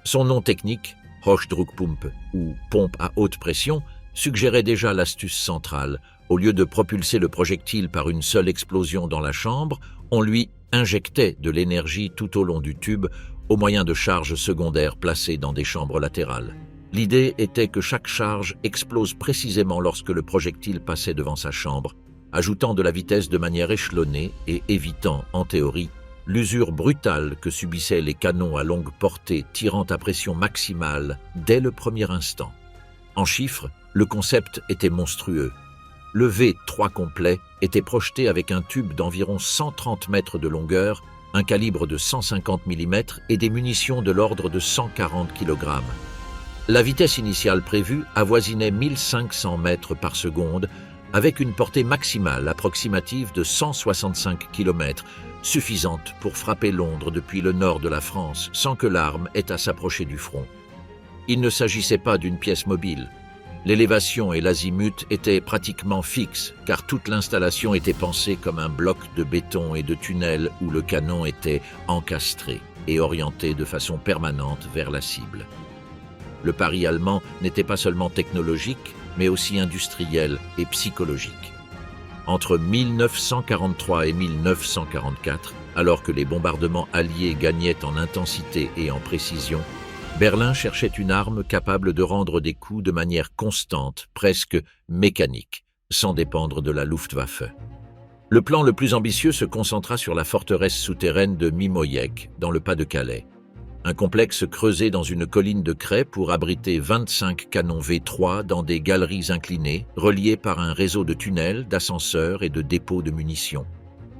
Son nom technique, Hochdruckpumpe ou pompe à haute pression, suggérait déjà l'astuce centrale. Au lieu de propulser le projectile par une seule explosion dans la chambre, on lui injectait de l'énergie tout au long du tube au moyen de charges secondaires placées dans des chambres latérales. L'idée était que chaque charge explose précisément lorsque le projectile passait devant sa chambre, ajoutant de la vitesse de manière échelonnée et évitant, en théorie, l'usure brutale que subissaient les canons à longue portée tirant à pression maximale dès le premier instant. En chiffres, le concept était monstrueux. Le V3 complet était projeté avec un tube d'environ 130 mètres de longueur, un calibre de 150 mm et des munitions de l'ordre de 140 kg. La vitesse initiale prévue avoisinait 1500 mètres par seconde, avec une portée maximale approximative de 165 km, suffisante pour frapper Londres depuis le nord de la France sans que l'arme ait à s'approcher du front. Il ne s'agissait pas d'une pièce mobile. L'élévation et l'azimut étaient pratiquement fixes, car toute l'installation était pensée comme un bloc de béton et de tunnel où le canon était encastré et orienté de façon permanente vers la cible. Le pari allemand n'était pas seulement technologique, mais aussi industriel et psychologique. Entre 1943 et 1944, alors que les bombardements alliés gagnaient en intensité et en précision, Berlin cherchait une arme capable de rendre des coups de manière constante, presque mécanique, sans dépendre de la Luftwaffe. Le plan le plus ambitieux se concentra sur la forteresse souterraine de Mimoyek, dans le Pas-de-Calais. Un complexe creusé dans une colline de craie pour abriter 25 canons V3 dans des galeries inclinées, reliées par un réseau de tunnels, d'ascenseurs et de dépôts de munitions.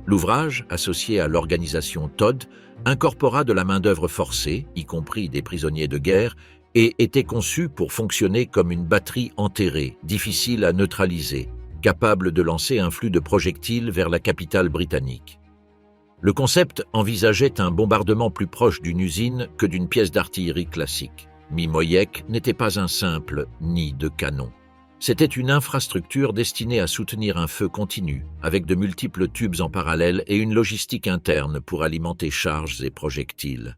L'ouvrage, associé à l'organisation Todt, incorpora de la main-d'œuvre forcée, y compris des prisonniers de guerre, et était conçu pour fonctionner comme une batterie enterrée, difficile à neutraliser, capable de lancer un flux de projectiles vers la capitale britannique. Le concept envisageait un bombardement plus proche d'une usine que d'une pièce d'artillerie classique. Mimoyek n'était pas un simple nid de canon. C'était une infrastructure destinée à soutenir un feu continu, avec de multiples tubes en parallèle et une logistique interne pour alimenter charges et projectiles.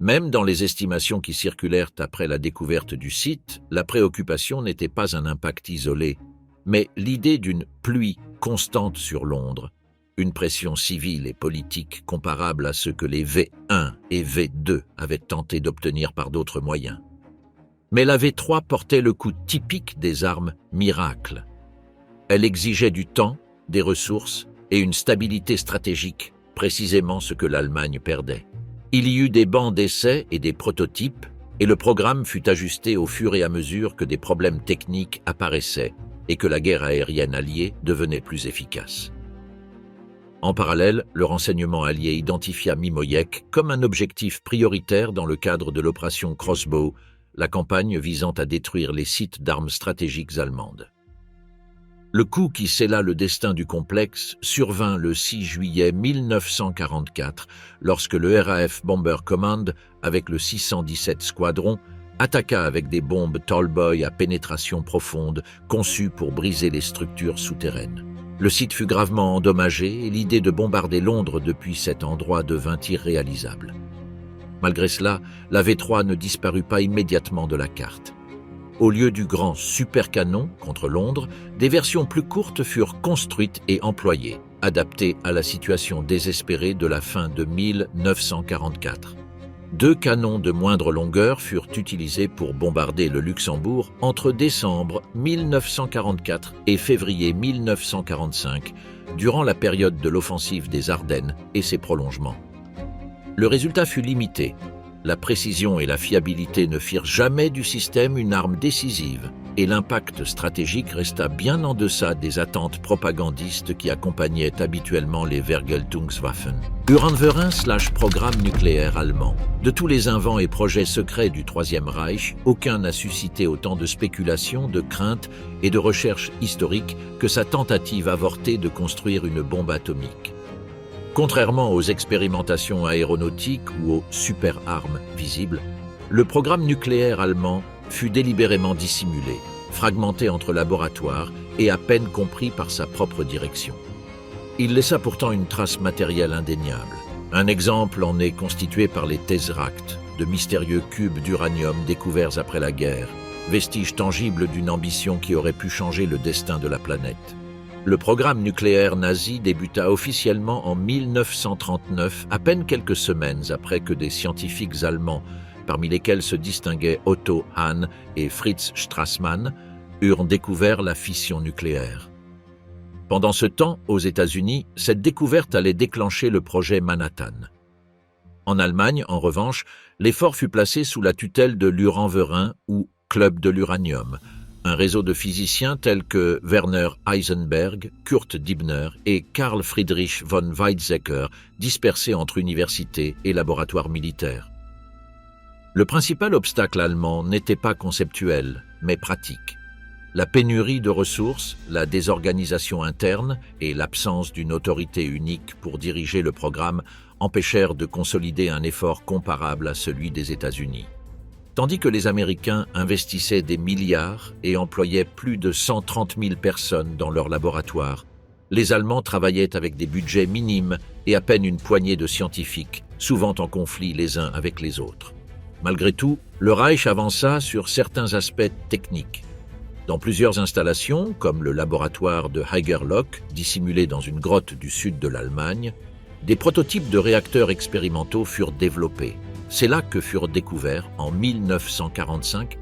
Même dans les estimations qui circulèrent après la découverte du site, la préoccupation n'était pas un impact isolé, mais l'idée d'une pluie constante sur Londres, une pression civile et politique comparable à ce que les V1 et V2 avaient tenté d'obtenir par d'autres moyens. Mais la V3 portait le coup typique des armes miracles. Elle exigeait du temps, des ressources et une stabilité stratégique, précisément ce que l'Allemagne perdait. Il y eut des bancs d'essais et des prototypes, et le programme fut ajusté au fur et à mesure que des problèmes techniques apparaissaient et que la guerre aérienne alliée devenait plus efficace. En parallèle, le renseignement allié identifia Mimoyek comme un objectif prioritaire dans le cadre de l'opération Crossbow, la campagne visant à détruire les sites d'armes stratégiques allemandes. Le coup qui scella le destin du complexe survint le 6 juillet 1944, lorsque le RAF Bomber Command, avec le 617 Squadron, attaqua avec des bombes Tallboy à pénétration profonde, conçues pour briser les structures souterraines. Le site fut gravement endommagé et l'idée de bombarder Londres depuis cet endroit devint irréalisable. Malgré cela, la V3 ne disparut pas immédiatement de la carte. Au lieu du grand supercanon contre Londres, des versions plus courtes furent construites et employées, adaptées à la situation désespérée de la fin de 1944. 2 canons de moindre longueur furent utilisés pour bombarder le Luxembourg entre décembre 1944 et février 1945, durant la période de l'offensive des Ardennes et ses prolongements. Le résultat fut limité. La précision et la fiabilité ne firent jamais du système une arme décisive, et l'impact stratégique resta bien en deçà des attentes propagandistes qui accompagnaient habituellement les Vergeltungswaffen. Uranverein/programme nucléaire allemand. De tous les invents et projets secrets du Troisième Reich, aucun n'a suscité autant de spéculations, de craintes et de recherches historiques que sa tentative avortée de construire une bombe atomique. Contrairement aux expérimentations aéronautiques ou aux super-armes visibles, le programme nucléaire allemand fut délibérément dissimulé, fragmenté entre laboratoires et à peine compris par sa propre direction. Il laissa pourtant une trace matérielle indéniable. Un exemple en est constitué par les Tesseract, de mystérieux cubes d'uranium découverts après la guerre, vestiges tangibles d'une ambition qui aurait pu changer le destin de la planète. Le programme nucléaire nazi débuta officiellement en 1939, à peine quelques semaines après que des scientifiques allemands, parmi lesquels se distinguaient Otto Hahn et Fritz Strassmann, eurent découvert la fission nucléaire. Pendant ce temps, aux États-Unis, cette découverte allait déclencher le projet Manhattan. En Allemagne, en revanche, l'effort fut placé sous la tutelle de l'Uranverein ou Club de l'uranium, un réseau de physiciens tels que Werner Heisenberg, Kurt Dibner et Karl Friedrich von Weizsäcker, dispersés entre universités et laboratoires militaires. Le principal obstacle allemand n'était pas conceptuel, mais pratique. La pénurie de ressources, la désorganisation interne et l'absence d'une autorité unique pour diriger le programme empêchèrent de consolider un effort comparable à celui des États-Unis. Tandis que les Américains investissaient des milliards et employaient plus de 130 000 personnes dans leurs laboratoires, les Allemands travaillaient avec des budgets minimes et à peine une poignée de scientifiques, souvent en conflit les uns avec les autres. Malgré tout, le Reich avança sur certains aspects techniques. Dans plusieurs installations, comme le laboratoire de Haigerloch, dissimulé dans une grotte du sud de l'Allemagne, des prototypes de réacteurs expérimentaux furent développés. C'est là que furent découverts, en 1945,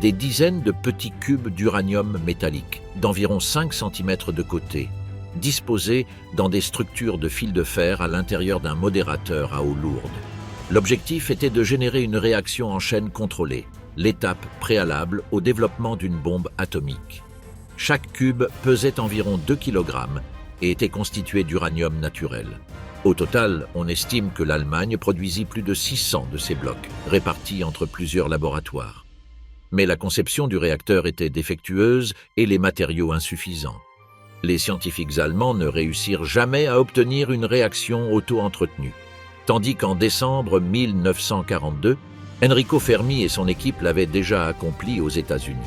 des dizaines de petits cubes d'uranium métallique, d'environ 5 cm de côté, disposés dans des structures de fil de fer à l'intérieur d'un modérateur à eau lourde. L'objectif était de générer une réaction en chaîne contrôlée, l'étape préalable au développement d'une bombe atomique. Chaque cube pesait environ 2 kg et était constitué d'uranium naturel. Au total, on estime que l'Allemagne produisit plus de 600 de ces blocs, répartis entre plusieurs laboratoires. Mais la conception du réacteur était défectueuse et les matériaux insuffisants. Les scientifiques allemands ne réussirent jamais à obtenir une réaction auto-entretenue, tandis qu'en décembre 1942, Enrico Fermi et son équipe l'avaient déjà accompli aux États-Unis.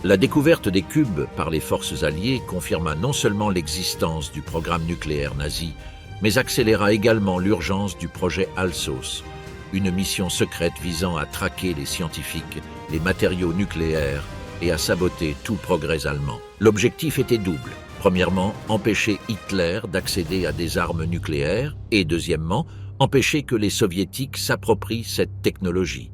La découverte des cubes par les forces alliées confirma non seulement l'existence du programme nucléaire nazi, mais accéléra également l'urgence du projet Alsos, une mission secrète visant à traquer les scientifiques, les matériaux nucléaires et à saboter tout progrès allemand. L'objectif était double. Premièrement, empêcher Hitler d'accéder à des armes nucléaires et deuxièmement, empêcher que les soviétiques s'approprient cette technologie.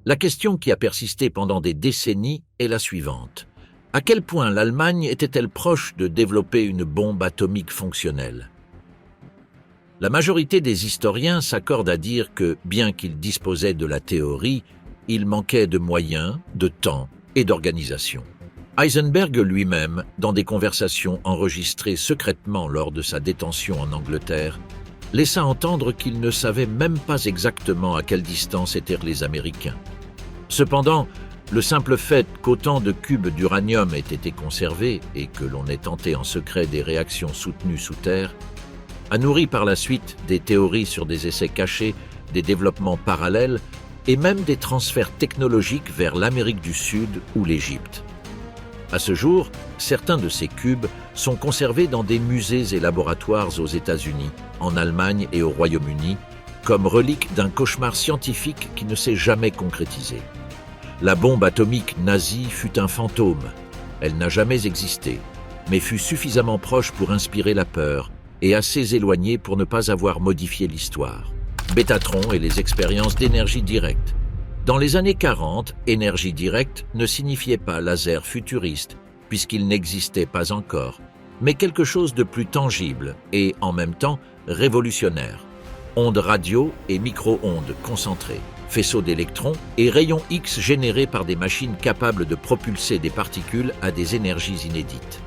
La question qui a persisté pendant des décennies est la suivante. À quel point l'Allemagne était-elle proche de développer une bombe atomique fonctionnelle ? La majorité des historiens s'accordent à dire que, bien qu'ils disposaient de la théorie, il manquait de moyens, de temps et d'organisation. Heisenberg lui-même, dans des conversations enregistrées secrètement lors de sa détention en Angleterre, laissa entendre qu'il ne savait même pas exactement à quelle distance étaient les Américains. Cependant, le simple fait qu'autant de cubes d'uranium aient été conservés et que l'on ait tenté en secret des réactions soutenues sous terre, a nourri par la suite des théories sur des essais cachés, des développements parallèles et même des transferts technologiques vers l'Amérique du Sud ou l'Égypte. À ce jour, certains de ces cubes sont conservés dans des musées et laboratoires aux États-Unis, en Allemagne et au Royaume-Uni, comme reliques d'un cauchemar scientifique qui ne s'est jamais concrétisé. La bombe atomique nazie fut un fantôme. Elle n'a jamais existé, mais fut suffisamment proche pour inspirer la peur et assez éloignée pour ne pas avoir modifié l'histoire. Bétatron et les expériences d'énergie directe. Dans les années 40, énergie directe ne signifiait pas laser futuriste, puisqu'il n'existait pas encore, mais quelque chose de plus tangible et, en même temps, révolutionnaire. Ondes radio et micro-ondes concentrées, faisceaux d'électrons et rayons X générés par des machines capables de propulser des particules à des énergies inédites.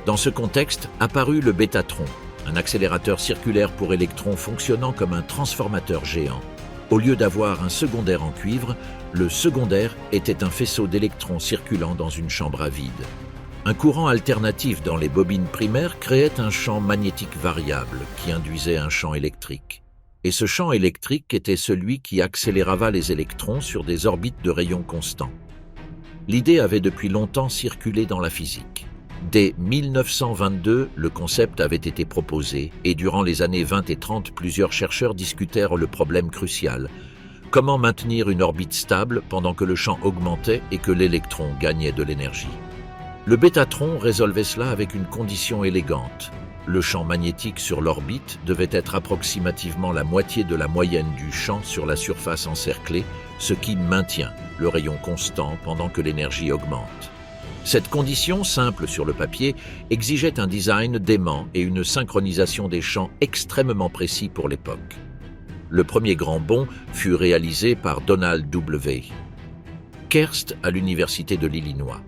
Dans ce contexte apparut le bétatron, un accélérateur circulaire pour électrons fonctionnant comme un transformateur géant. Au lieu d'avoir un secondaire en cuivre, le secondaire était un faisceau d'électrons circulant dans une chambre à vide. Un courant alternatif dans les bobines primaires créait un champ magnétique variable qui induisait un champ électrique. Et ce champ électrique était celui qui accélérava les électrons sur des orbites de rayons constants. L'idée avait depuis longtemps circulé dans la physique. Dès 1922, le concept avait été proposé et durant les années 20 et 30, plusieurs chercheurs discutèrent le problème crucial. Comment maintenir une orbite stable pendant que le champ augmentait et que l'électron gagnait de l'énergie? Le bétatron résolvait cela avec une condition élégante. Le champ magnétique sur l'orbite devait être approximativement la moitié de la moyenne du champ sur la surface encerclée, ce qui maintient le rayon constant pendant que l'énergie augmente. Cette condition, simple sur le papier, exigeait un design dément et une synchronisation des champs extrêmement précis pour l'époque. Le premier grand bond fut réalisé par Donald W. Kerst à l'Université de l'Illinois.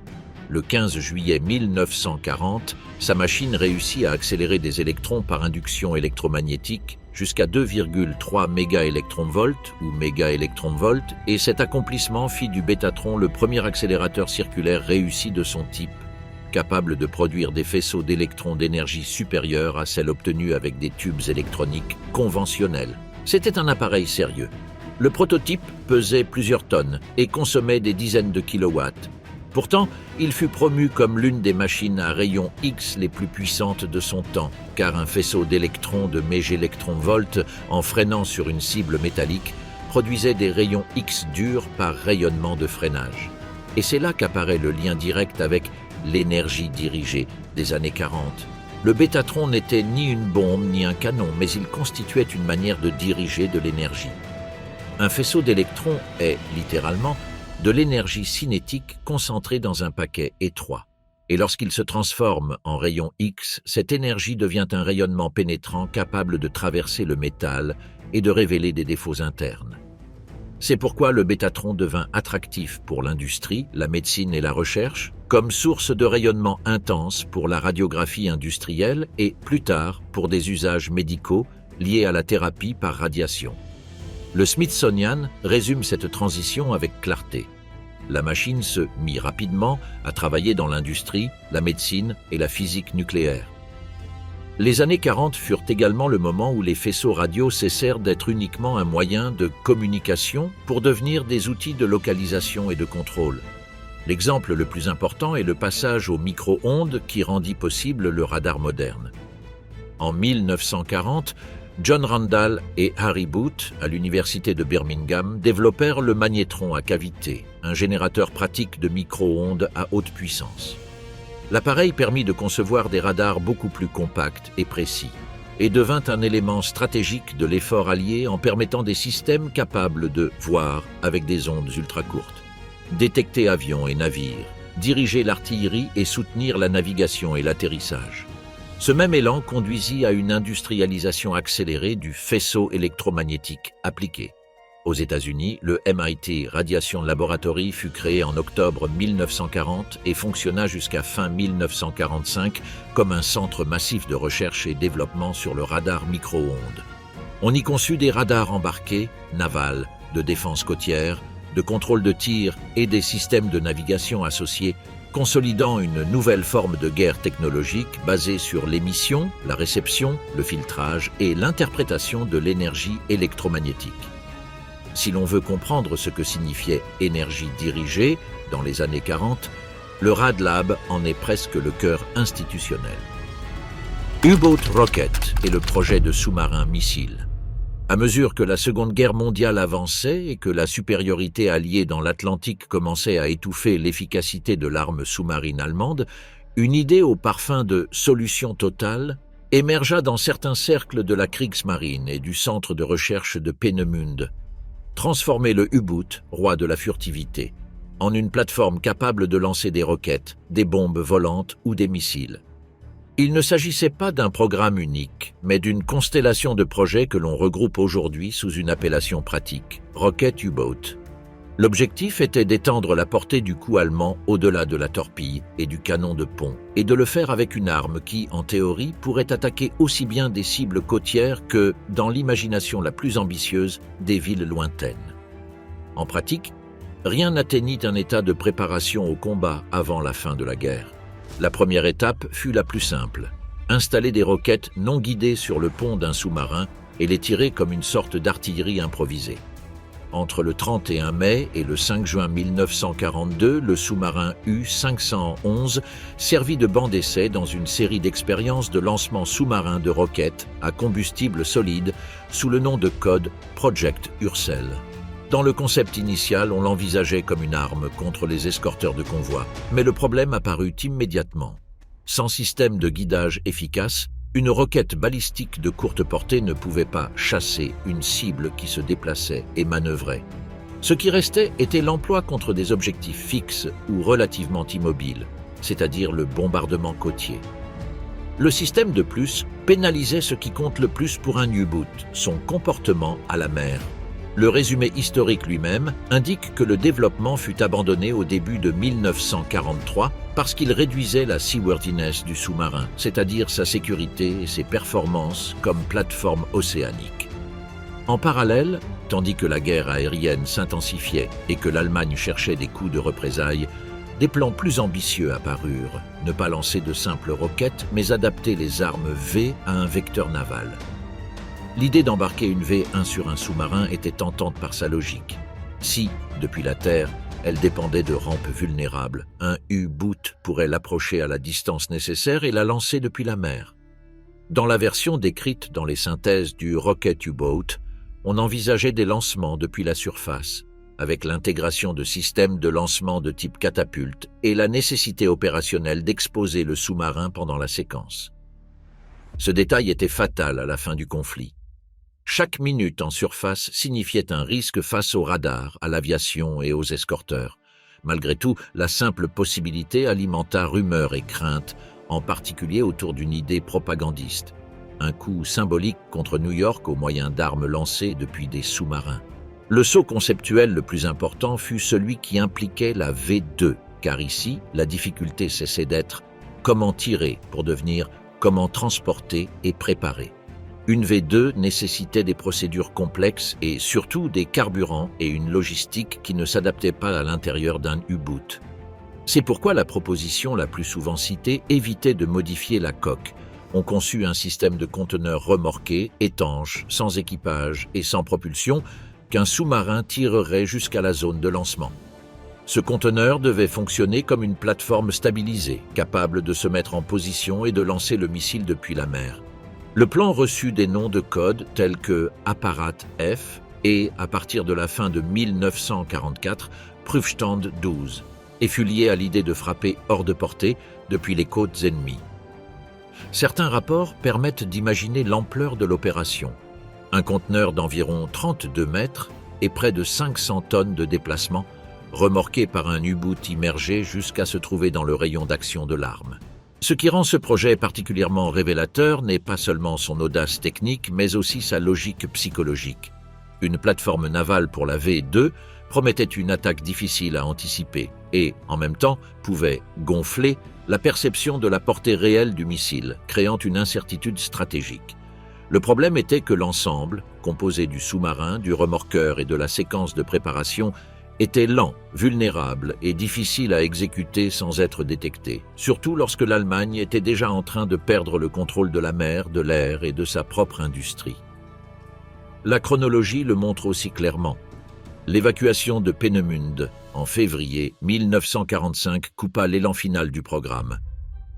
Le 15 juillet 1940, sa machine réussit à accélérer des électrons par induction électromagnétique jusqu'à 2,3 mégaélectronvolts ou mégaélectronvolts, et cet accomplissement fit du bétatron le premier accélérateur circulaire réussi de son type, capable de produire des faisceaux d'électrons d'énergie supérieure à celle obtenue avec des tubes électroniques conventionnels. C'était un appareil sérieux. Le prototype pesait plusieurs tonnes et consommait des dizaines de kilowatts. Pourtant, il fut promu comme l'une des machines à rayons X les plus puissantes de son temps, car un faisceau d'électrons de mégaélectronvolts, en freinant sur une cible métallique, produisait des rayons X durs par rayonnement de freinage. Et c'est là qu'apparaît le lien direct avec l'énergie dirigée des années 40. Le bétatron n'était ni une bombe ni un canon, mais il constituait une manière de diriger de l'énergie. Un faisceau d'électrons est, littéralement, de l'énergie cinétique concentrée dans un paquet étroit. Et lorsqu'il se transforme en rayon X, cette énergie devient un rayonnement pénétrant capable de traverser le métal et de révéler des défauts internes. C'est pourquoi le bétatron devint attractif pour l'industrie, la médecine et la recherche, comme source de rayonnement intense pour la radiographie industrielle et, plus tard, pour des usages médicaux liés à la thérapie par radiation. Le Smithsonian résume cette transition avec clarté. La machine se mit rapidement à travailler dans l'industrie, la médecine et la physique nucléaire. Les années 40 furent également le moment où les faisceaux radio cessèrent d'être uniquement un moyen de communication pour devenir des outils de localisation et de contrôle. L'exemple le plus important est le passage au micro-ondes qui rendit possible le radar moderne. En 1940, John Randall et Harry Booth, à l'université de Birmingham, développèrent le magnétron à cavité, un générateur pratique de micro-ondes à haute puissance. L'appareil permit de concevoir des radars beaucoup plus compacts et précis, et devint un élément stratégique de l'effort allié en permettant des systèmes capables de voir avec des ondes ultra-courtes, détecter avions et navires, diriger l'artillerie et soutenir la navigation et l'atterrissage. Ce même élan conduisit à une industrialisation accélérée du faisceau électromagnétique appliqué. Aux États-Unis, le MIT Radiation Laboratory fut créé en octobre 1940 et fonctionna jusqu'à fin 1945 comme un centre massif de recherche et développement sur le radar micro-ondes. On y conçut des radars embarqués, navals, de défense côtière, de contrôle de tir et des systèmes de navigation associés, consolidant une nouvelle forme de guerre technologique basée sur l'émission, la réception, le filtrage et l'interprétation de l'énergie électromagnétique. Si l'on veut comprendre ce que signifiait énergie dirigée dans les années 40, le Rad Lab en est presque le cœur institutionnel. U-Boat Rocket est le projet de sous-marin missile. À mesure que la Seconde Guerre mondiale avançait et que la supériorité alliée dans l'Atlantique commençait à étouffer l'efficacité de l'arme sous-marine allemande, une idée au parfum de solution totale émergea dans certains cercles de la Kriegsmarine et du centre de recherche de Peenemünde. Transformer le U-Boot, roi de la furtivité, en une plateforme capable de lancer des roquettes, des bombes volantes ou des missiles. Il ne s'agissait pas d'un programme unique, mais d'une constellation de projets que l'on regroupe aujourd'hui sous une appellation pratique, Rocket U-Boat. L'objectif était d'étendre la portée du coup allemand au-delà de la torpille et du canon de pont, et de le faire avec une arme qui, en théorie, pourrait attaquer aussi bien des cibles côtières que, dans l'imagination la plus ambitieuse, des villes lointaines. En pratique, rien n'atteignit un état de préparation au combat avant la fin de la guerre. La première étape fut la plus simple, installer des roquettes non guidées sur le pont d'un sous-marin et les tirer comme une sorte d'artillerie improvisée. Entre le 31 mai et le 5 juin 1942, le sous-marin U-511 servit de banc d'essai dans une série d'expériences de lancement sous-marin de roquettes à combustible solide sous le nom de code Project Ursel. Dans le concept initial, on l'envisageait comme une arme contre les escorteurs de convois, mais le problème apparut immédiatement. Sans système de guidage efficace, une roquette balistique de courte portée ne pouvait pas chasser une cible qui se déplaçait et manœuvrait. Ce qui restait était l'emploi contre des objectifs fixes ou relativement immobiles, c'est-à-dire le bombardement côtier. Le système de plus pénalisait ce qui compte le plus pour un U-Boot, son comportement à la mer. Le résumé historique lui-même indique que le développement fut abandonné au début de 1943 parce qu'il réduisait la seaworthiness du sous-marin, c'est-à-dire sa sécurité et ses performances comme plateforme océanique. En parallèle, tandis que la guerre aérienne s'intensifiait et que l'Allemagne cherchait des coups de représailles, des plans plus ambitieux apparurent, ne pas lancer de simples roquettes, mais adapter les armes V à un vecteur naval. L'idée d'embarquer une V1 sur un sous-marin était tentante par sa logique. Si, depuis la Terre, elle dépendait de rampes vulnérables, un U-Boot pourrait l'approcher à la distance nécessaire et la lancer depuis la mer. Dans la version décrite dans les synthèses du Rocket U-Boat, on envisageait des lancements depuis la surface, avec l'intégration de systèmes de lancement de type catapulte et la nécessité opérationnelle d'exposer le sous-marin pendant la séquence. Ce détail était fatal à la fin du conflit. Chaque minute en surface signifiait un risque face aux radars, à l'aviation et aux escorteurs. Malgré tout, la simple possibilité alimenta rumeurs et craintes, en particulier autour d'une idée propagandiste. Un coup symbolique contre New York au moyen d'armes lancées depuis des sous-marins. Le saut conceptuel le plus important fut celui qui impliquait la V2, car ici, la difficulté cessait d'être comment tirer pour devenir comment transporter et préparer. Une V2 nécessitait des procédures complexes et surtout des carburants et une logistique qui ne s'adaptaient pas à l'intérieur d'un U-Boot. C'est pourquoi la proposition la plus souvent citée évitait de modifier la coque. On conçut un système de conteneurs remorqués, étanches, sans équipage et sans propulsion, qu'un sous-marin tirerait jusqu'à la zone de lancement. Ce conteneur devait fonctionner comme une plateforme stabilisée, capable de se mettre en position et de lancer le missile depuis la mer. Le plan reçut des noms de code tels que Apparat F et, à partir de la fin de 1944, Prüfstand 12, et fut lié à l'idée de frapper hors de portée depuis les côtes ennemies. Certains rapports permettent d'imaginer l'ampleur de l'opération. Un conteneur d'environ 32 mètres et près de 500 tonnes de déplacement, remorqué par un U-boot immergé jusqu'à se trouver dans le rayon d'action de l'arme. Ce qui rend ce projet particulièrement révélateur n'est pas seulement son audace technique, mais aussi sa logique psychologique. Une plateforme navale pour la V2 promettait une attaque difficile à anticiper et, en même temps, pouvait gonfler la perception de la portée réelle du missile, créant une incertitude stratégique. Le problème était que l'ensemble, composé du sous-marin, du remorqueur et de la séquence de préparation, était lent, vulnérable et difficile à exécuter sans être détecté, surtout lorsque l'Allemagne était déjà en train de perdre le contrôle de la mer, de l'air et de sa propre industrie. La chronologie le montre aussi clairement. L'évacuation de Peenemünde en février 1945 coupa l'élan final du programme.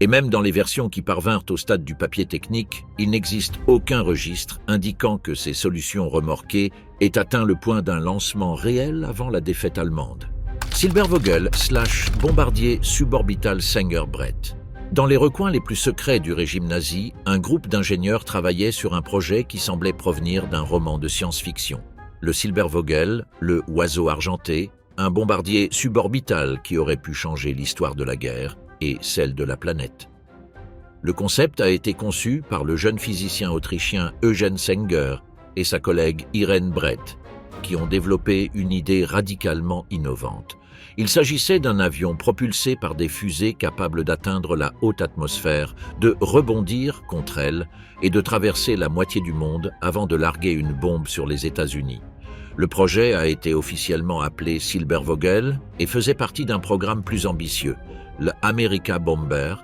Et même dans les versions qui parvinrent au stade du papier technique, il n'existe aucun registre indiquant que ces solutions remorquées aient atteint le point d'un lancement réel avant la défaite allemande. Silbervogel/bombardier suborbital Sänger-Brett. Dans les recoins les plus secrets du régime nazi, un groupe d'ingénieurs travaillait sur un projet qui semblait provenir d'un roman de science-fiction. Le Silbervogel, le oiseau argenté, un bombardier suborbital qui aurait pu changer l'histoire de la guerre et celle de la planète. Le concept a été conçu par le jeune physicien autrichien Eugen Sänger et sa collègue Irene Brett, qui ont développé une idée radicalement innovante. Il s'agissait d'un avion propulsé par des fusées capables d'atteindre la haute atmosphère, de rebondir contre elle et de traverser la moitié du monde avant de larguer une bombe sur les États-Unis. Le projet a été officiellement appelé Silbervogel et faisait partie d'un programme plus ambitieux, le America Bomber,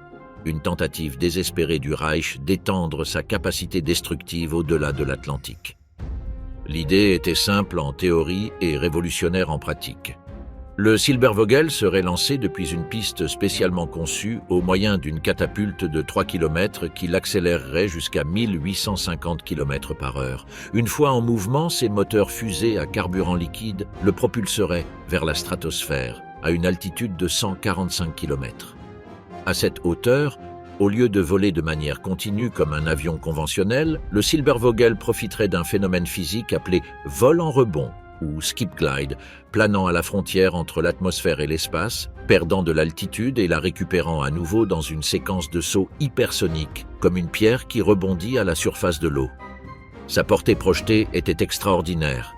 une tentative désespérée du Reich d'étendre sa capacité destructive au-delà de l'Atlantique. L'idée était simple en théorie et révolutionnaire en pratique. Le Silbervogel serait lancé depuis une piste spécialement conçue au moyen d'une catapulte de 3 km qui l'accélérerait jusqu'à 1850 km/h. Une fois en mouvement, ces moteurs fusées à carburant liquide le propulseraient vers la stratosphère, à une altitude de 145 km. À cette hauteur, au lieu de voler de manière continue comme un avion conventionnel, le Silbervogel profiterait d'un phénomène physique appelé vol en rebond ou skip glide, planant à la frontière entre l'atmosphère et l'espace, perdant de l'altitude et la récupérant à nouveau dans une séquence de sauts hypersoniques, comme une pierre qui rebondit à la surface de l'eau. Sa portée projetée était extraordinaire.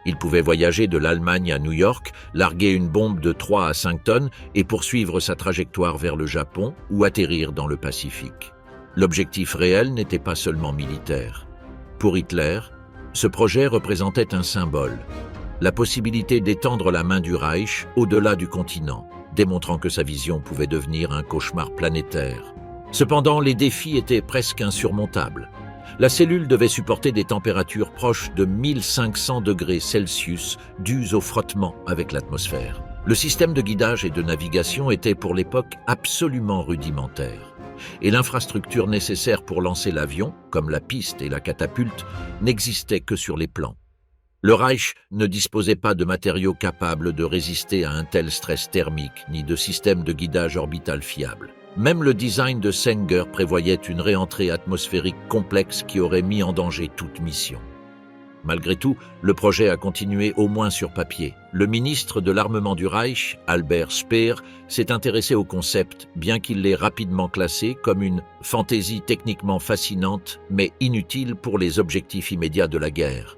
Il pouvait voyager de l'Allemagne à New York, larguer une bombe de 3 à 5 tonnes et poursuivre sa trajectoire vers le Japon ou atterrir dans le Pacifique. L'objectif réel n'était pas seulement militaire. Pour Hitler, ce projet représentait un symbole, la possibilité d'étendre la main du Reich au-delà du continent, démontrant que sa vision pouvait devenir un cauchemar planétaire. Cependant, les défis étaient presque insurmontables. La cellule devait supporter des températures proches de 1500 degrés Celsius dues au frottement avec l'atmosphère. Le système de guidage et de navigation était pour l'époque absolument rudimentaire. Et l'infrastructure nécessaire pour lancer l'avion, comme la piste et la catapulte, n'existait que sur les plans. Le Reich ne disposait pas de matériaux capables de résister à un tel stress thermique, ni de système de guidage orbital fiable. Même le design de Sänger prévoyait une réentrée atmosphérique complexe qui aurait mis en danger toute mission. Malgré tout, le projet a continué au moins sur papier. Le ministre de l'armement du Reich, Albert Speer, s'est intéressé au concept, bien qu'il l'ait rapidement classé comme une fantaisie techniquement fascinante, mais inutile pour les objectifs immédiats de la guerre.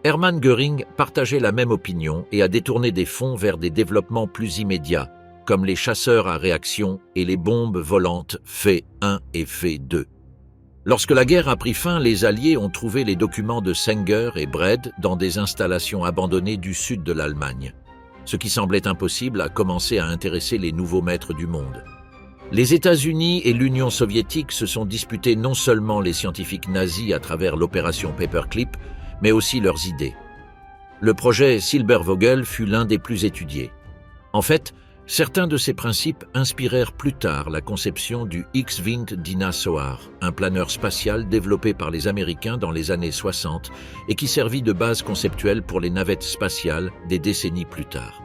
Hermann Göring partageait la même opinion et a détourné des fonds vers des développements plus immédiats, comme les chasseurs à réaction et les bombes volantes Fe 1 et Fe 2. Lorsque la guerre a pris fin, les Alliés ont trouvé les documents de Sänger et Brett dans des installations abandonnées du sud de l'Allemagne. Ce qui semblait impossible a commencé à intéresser les nouveaux maîtres du monde. Les États-Unis et l'Union soviétique se sont disputés non seulement les scientifiques nazis à travers l'opération Paperclip, mais aussi leurs idées. Le projet Silbervogel fut l'un des plus étudiés. En fait, certains de ces principes inspirèrent plus tard la conception du X-Wind Dyna-Soar, un planeur spatial développé par les Américains dans les années 60 et qui servit de base conceptuelle pour les navettes spatiales des décennies plus tard.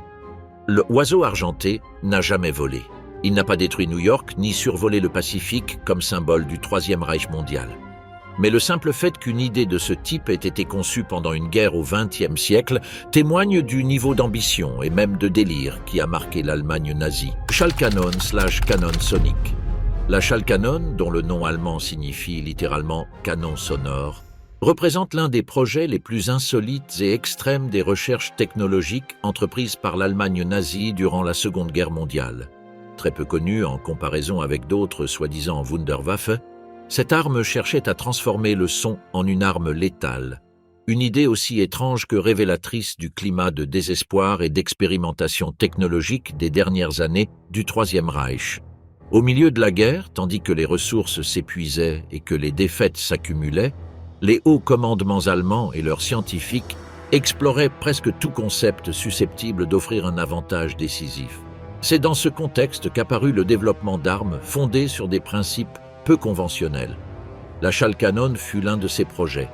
Le oiseau argenté n'a jamais volé. Il n'a pas détruit New York ni survolé le Pacifique comme symbole du Troisième Reich mondial. Mais le simple fait qu'une idée de ce type ait été conçue pendant une guerre au XXe siècle témoigne du niveau d'ambition et même de délire qui a marqué l'Allemagne nazie. Schallkanon/canon sonique. La Schallkanon, dont le nom allemand signifie littéralement « canon sonore », représente l'un des projets les plus insolites et extrêmes des recherches technologiques entreprises par l'Allemagne nazie durant la Seconde Guerre mondiale. Très peu connue en comparaison avec d'autres soi-disant Wunderwaffe, cette arme cherchait à transformer le son en une arme létale, une idée aussi étrange que révélatrice du climat de désespoir et d'expérimentation technologique des dernières années du Troisième Reich. Au milieu de la guerre, tandis que les ressources s'épuisaient et que les défaites s'accumulaient, les hauts commandements allemands et leurs scientifiques exploraient presque tout concept susceptible d'offrir un avantage décisif. C'est dans ce contexte qu'apparut le développement d'armes fondées sur des principes peu conventionnel. La Schallkanon fut l'un de ces projets.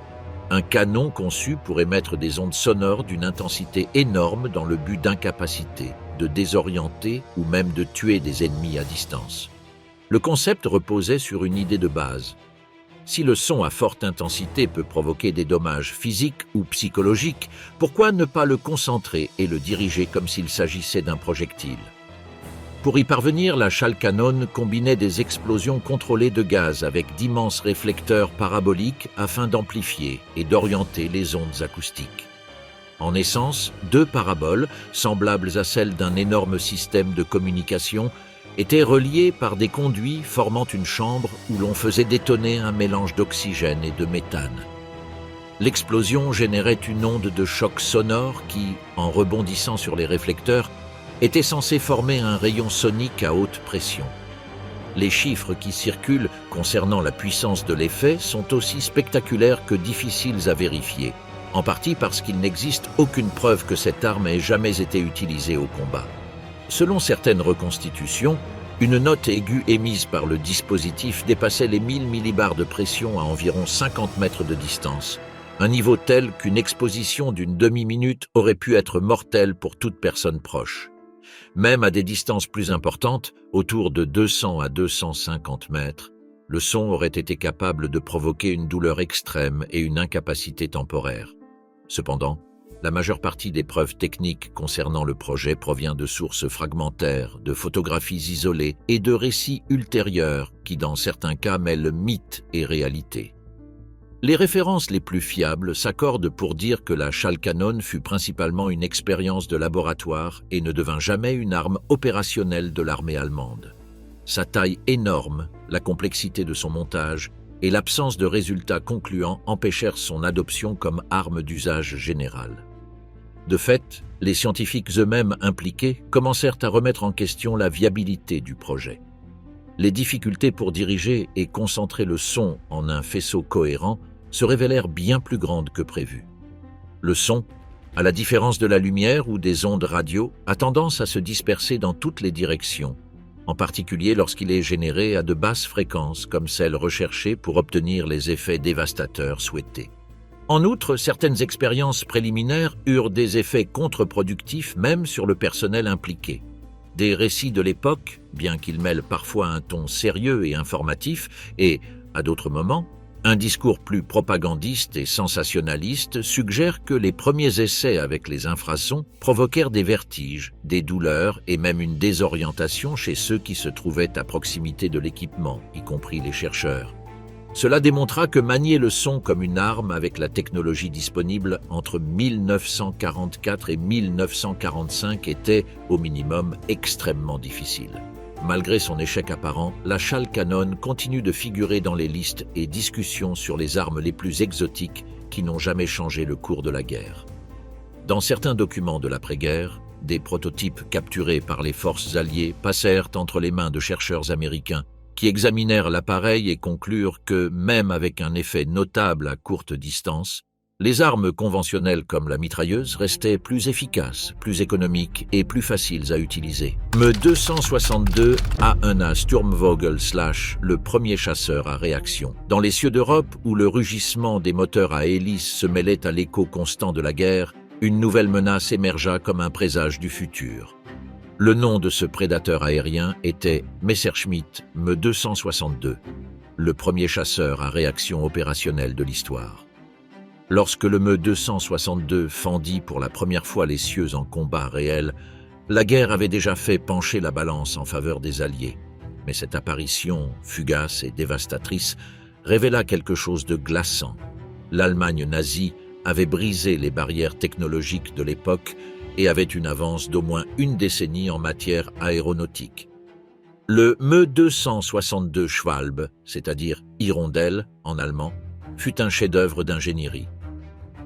Un canon conçu pour émettre des ondes sonores d'une intensité énorme dans le but d'incapaciter, de désorienter ou même de tuer des ennemis à distance. Le concept reposait sur une idée de base. Si le son à forte intensité peut provoquer des dommages physiques ou psychologiques, pourquoi ne pas le concentrer et le diriger comme s'il s'agissait d'un projectile ? Pour y parvenir, la Schallkanon combinait des explosions contrôlées de gaz avec d'immenses réflecteurs paraboliques afin d'amplifier et d'orienter les ondes acoustiques. En essence, deux paraboles, semblables à celles d'un énorme système de communication, étaient reliées par des conduits formant une chambre où l'on faisait détonner un mélange d'oxygène et de méthane. L'explosion générait une onde de choc sonore qui, en rebondissant sur les réflecteurs, était censé former un rayon sonique à haute pression. Les chiffres qui circulent concernant la puissance de l'effet sont aussi spectaculaires que difficiles à vérifier, en partie parce qu'il n'existe aucune preuve que cette arme ait jamais été utilisée au combat. Selon certaines reconstitutions, une note aiguë émise par le dispositif dépassait les 1000 millibars de pression à environ 50 mètres de distance, un niveau tel qu'une exposition d'une demi-minute aurait pu être mortelle pour toute personne proche. Même à des distances plus importantes, autour de 200 à 250 mètres, le son aurait été capable de provoquer une douleur extrême et une incapacité temporaire. Cependant, la majeure partie des preuves techniques concernant le projet provient de sources fragmentaires, de photographies isolées et de récits ultérieurs qui, dans certains cas, mêlent mythe et réalité. Les références les plus fiables s'accordent pour dire que la Schallkanon fut principalement une expérience de laboratoire et ne devint jamais une arme opérationnelle de l'armée allemande. Sa taille énorme, la complexité de son montage et l'absence de résultats concluants empêchèrent son adoption comme arme d'usage général. De fait, les scientifiques eux-mêmes impliqués commencèrent à remettre en question la viabilité du projet. Les difficultés pour diriger et concentrer le son en un faisceau cohérent se révélèrent bien plus grandes que prévu. Le son, à la différence de la lumière ou des ondes radio, a tendance à se disperser dans toutes les directions, en particulier lorsqu'il est généré à de basses fréquences comme celles recherchées pour obtenir les effets dévastateurs souhaités. En outre, certaines expériences préliminaires eurent des effets contre-productifs même sur le personnel impliqué. Des récits de l'époque, bien qu'ils mêlent parfois un ton sérieux et informatif, et, à d'autres moments, un discours plus propagandiste et sensationnaliste suggère que les premiers essais avec les infrasons provoquèrent des vertiges, des douleurs et même une désorientation chez ceux qui se trouvaient à proximité de l'équipement, y compris les chercheurs. Cela démontra que manier le son comme une arme avec la technologie disponible entre 1944 et 1945 était, au minimum, extrêmement difficile. Malgré son échec apparent, la Schallkanon continue de figurer dans les listes et discussions sur les armes les plus exotiques qui n'ont jamais changé le cours de la guerre. Dans certains documents de l'après-guerre, des prototypes capturés par les forces alliées passèrent entre les mains de chercheurs américains qui examinèrent l'appareil et conclurent que, même avec un effet notable à courte distance, Les armes conventionnelles comme la mitrailleuse restaient plus efficaces, plus économiques et plus faciles à utiliser. Me-262 A1A Sturmvogel / le premier chasseur à réaction. Dans les cieux d'Europe, où le rugissement des moteurs à hélice se mêlait à l'écho constant de la guerre, une nouvelle menace émergea comme un présage du futur. Le nom de ce prédateur aérien était Messerschmitt Me-262, le premier chasseur à réaction opérationnelle de l'histoire. Lorsque le Me-262 fendit pour la première fois les cieux en combat réel, la guerre avait déjà fait pencher la balance en faveur des Alliés. Mais cette apparition, fugace et dévastatrice, révéla quelque chose de glaçant. L'Allemagne nazie avait brisé les barrières technologiques de l'époque et avait une avance d'au moins une décennie en matière aéronautique. Le Me-262 Schwalbe, c'est-à-dire hirondelle en allemand, fut un chef-d'œuvre d'ingénierie.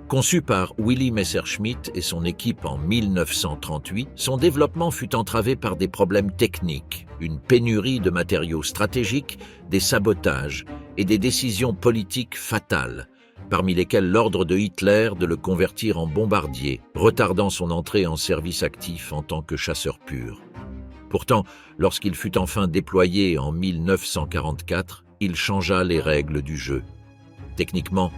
Conçu par Willy Messerschmitt et son équipe en 1938, son développement fut entravé par des problèmes techniques, une pénurie de matériaux stratégiques, des sabotages et des décisions politiques fatales, parmi lesquelles l'ordre de Hitler de le convertir en bombardier, retardant son entrée en service actif en tant que chasseur pur. Pourtant, lorsqu'il fut enfin déployé en 1944, il changea les règles du jeu. Techniquement,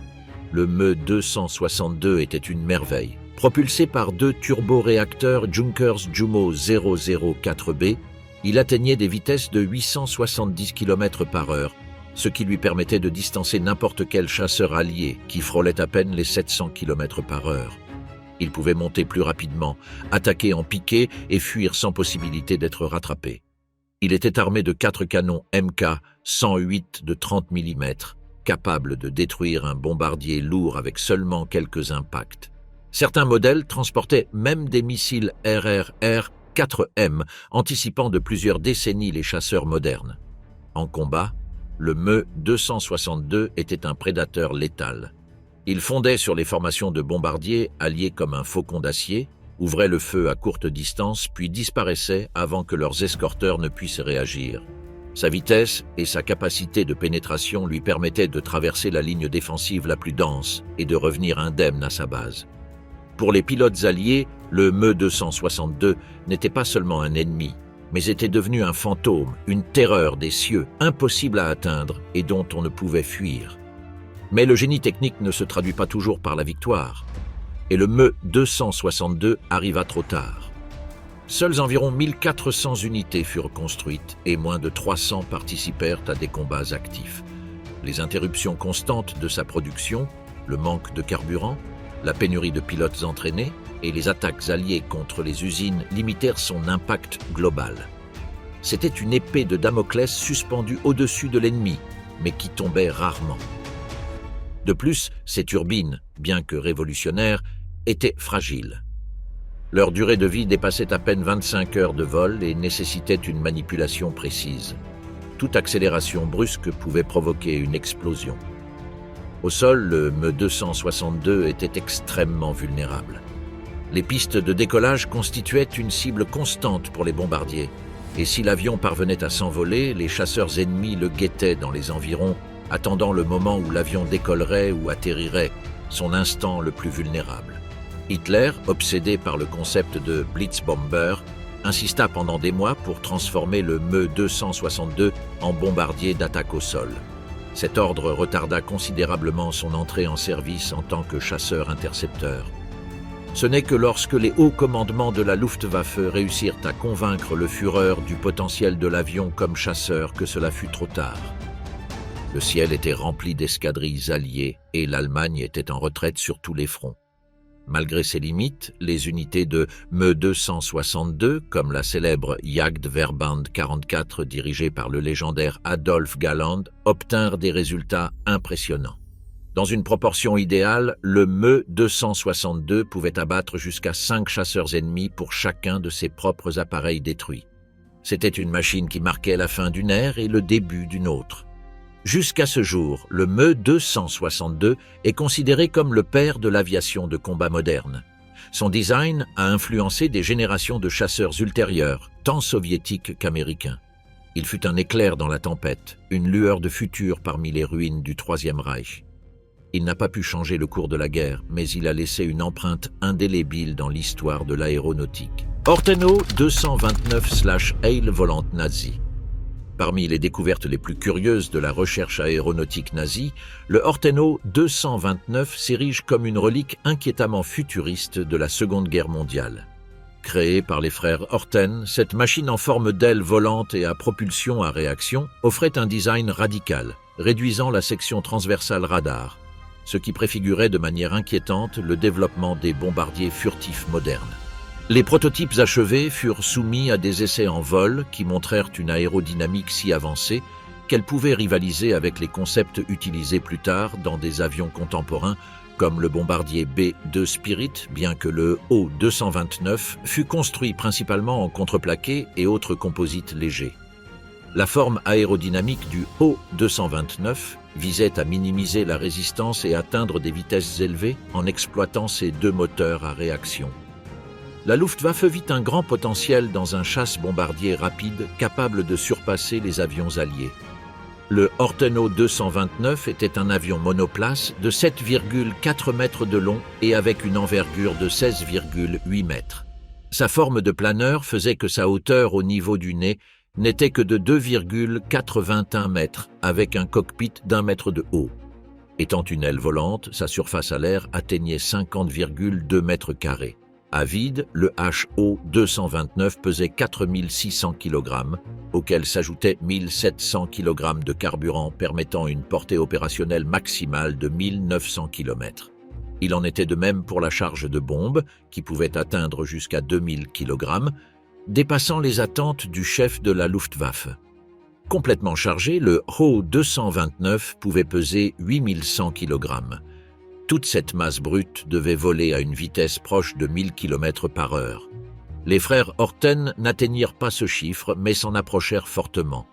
le Me-262 était une merveille. Propulsé par 2 turboréacteurs Junkers Jumo 004B, il atteignait des vitesses de 870 km/h, ce qui lui permettait de distancer n'importe quel chasseur allié qui frôlait à peine les 700 km/h. Il pouvait monter plus rapidement, attaquer en piqué et fuir sans possibilité d'être rattrapé. Il était armé de 4 canons Mk-108 de 30 mm, capables de détruire un bombardier lourd avec seulement quelques impacts. Certains modèles transportaient même des missiles RRR-4M, anticipant de plusieurs décennies les chasseurs modernes. En combat, le Me-262 était un prédateur létal. Il fondait sur les formations de bombardiers alliés comme un faucon d'acier, ouvrait le feu à courte distance puis disparaissait avant que leurs escorteurs ne puissent réagir. Sa vitesse et sa capacité de pénétration lui permettaient de traverser la ligne défensive la plus dense et de revenir indemne à sa base. Pour les pilotes alliés, le Me-262 n'était pas seulement un ennemi, mais était devenu un fantôme, une terreur des cieux, impossible à atteindre et dont on ne pouvait fuir. Mais le génie technique ne se traduit pas toujours par la victoire, et le Me-262 arriva trop tard. Seules environ 1400 unités furent construites et moins de 300 participèrent à des combats actifs. Les interruptions constantes de sa production, le manque de carburant, la pénurie de pilotes entraînés et les attaques alliées contre les usines limitèrent son impact global. C'était une épée de Damoclès suspendue au-dessus de l'ennemi, mais qui tombait rarement. De plus, ces turbines, bien que révolutionnaires, étaient fragiles. Leur durée de vie dépassait à peine 25 heures de vol et nécessitait une manipulation précise. Toute accélération brusque pouvait provoquer une explosion. Au sol, le Me-262 était extrêmement vulnérable. Les pistes de décollage constituaient une cible constante pour les bombardiers, et si l'avion parvenait à s'envoler, les chasseurs ennemis le guettaient dans les environs, attendant le moment où l'avion décollerait ou atterrirait, son instant le plus vulnérable. Hitler, obsédé par le concept de Blitzbomber, insista pendant des mois pour transformer le Me-262 en bombardier d'attaque au sol. Cet ordre retarda considérablement son entrée en service en tant que chasseur-intercepteur. Ce n'est que lorsque les hauts commandements de la Luftwaffe réussirent à convaincre le Führer du potentiel de l'avion comme chasseur que cela fut trop tard. Le ciel était rempli d'escadrilles alliées et l'Allemagne était en retraite sur tous les fronts. Malgré ses limites, les unités de Me-262, comme la célèbre Jagdverband 44 dirigée par le légendaire Adolf Galland, obtinrent des résultats impressionnants. Dans une proportion idéale, le Me-262 pouvait abattre jusqu'à 5 chasseurs ennemis pour chacun de ses propres appareils détruits. C'était une machine qui marquait la fin d'une ère et le début d'une autre. Jusqu'à ce jour, le Me-262 est considéré comme le père de l'aviation de combat moderne. Son design a influencé des générations de chasseurs ultérieurs, tant soviétiques qu'américains. Il fut un éclair dans la tempête, une lueur de futur parmi les ruines du Troisième Reich. Il n'a pas pu changer le cours de la guerre, mais il a laissé une empreinte indélébile dans l'histoire de l'aéronautique. Orteno 229/Heil volante nazi. Parmi les découvertes les plus curieuses de la recherche aéronautique nazie, le Orteno 229 s'érige comme une relique inquiétamment futuriste de la Seconde Guerre mondiale. Créée par les frères Orten, cette machine en forme d'aile volante et à propulsion à réaction offrait un design radical, réduisant la section transversale radar, ce qui préfigurait de manière inquiétante le développement des bombardiers furtifs modernes. Les prototypes achevés furent soumis à des essais en vol qui montrèrent une aérodynamique si avancée qu'elle pouvait rivaliser avec les concepts utilisés plus tard dans des avions contemporains comme le bombardier B-2 Spirit, bien que le O-229 fut construit principalement en contreplaqué et autres composites légers. La forme aérodynamique du O-229 visait à minimiser la résistance et atteindre des vitesses élevées en exploitant ses deux moteurs à réaction. La Luftwaffe vit un grand potentiel dans un chasse-bombardier rapide capable de surpasser les avions alliés. Le Orteno 229 était un avion monoplace de 7,4 mètres de long et avec une envergure de 16,8 mètres. Sa forme de planeur faisait que sa hauteur au niveau du nez n'était que de 2,421 mètres avec un cockpit d'1 mètre de haut. Étant une aile volante, sa surface à l'air atteignait 50,2 mètres carrés. À vide, le HO-229 pesait 4600 kg, auquel s'ajoutaient 1700 kg de carburant permettant une portée opérationnelle maximale de 1900 km. Il en était de même pour la charge de bombes, qui pouvait atteindre jusqu'à 2000 kg, dépassant les attentes du chef de la Luftwaffe. Complètement chargé, le HO-229 pouvait peser 8100 kg. Toute cette masse brute devait voler à une vitesse proche de 1000 km/h. Les frères Orten n'atteignirent pas ce chiffre, mais s'en approchèrent fortement.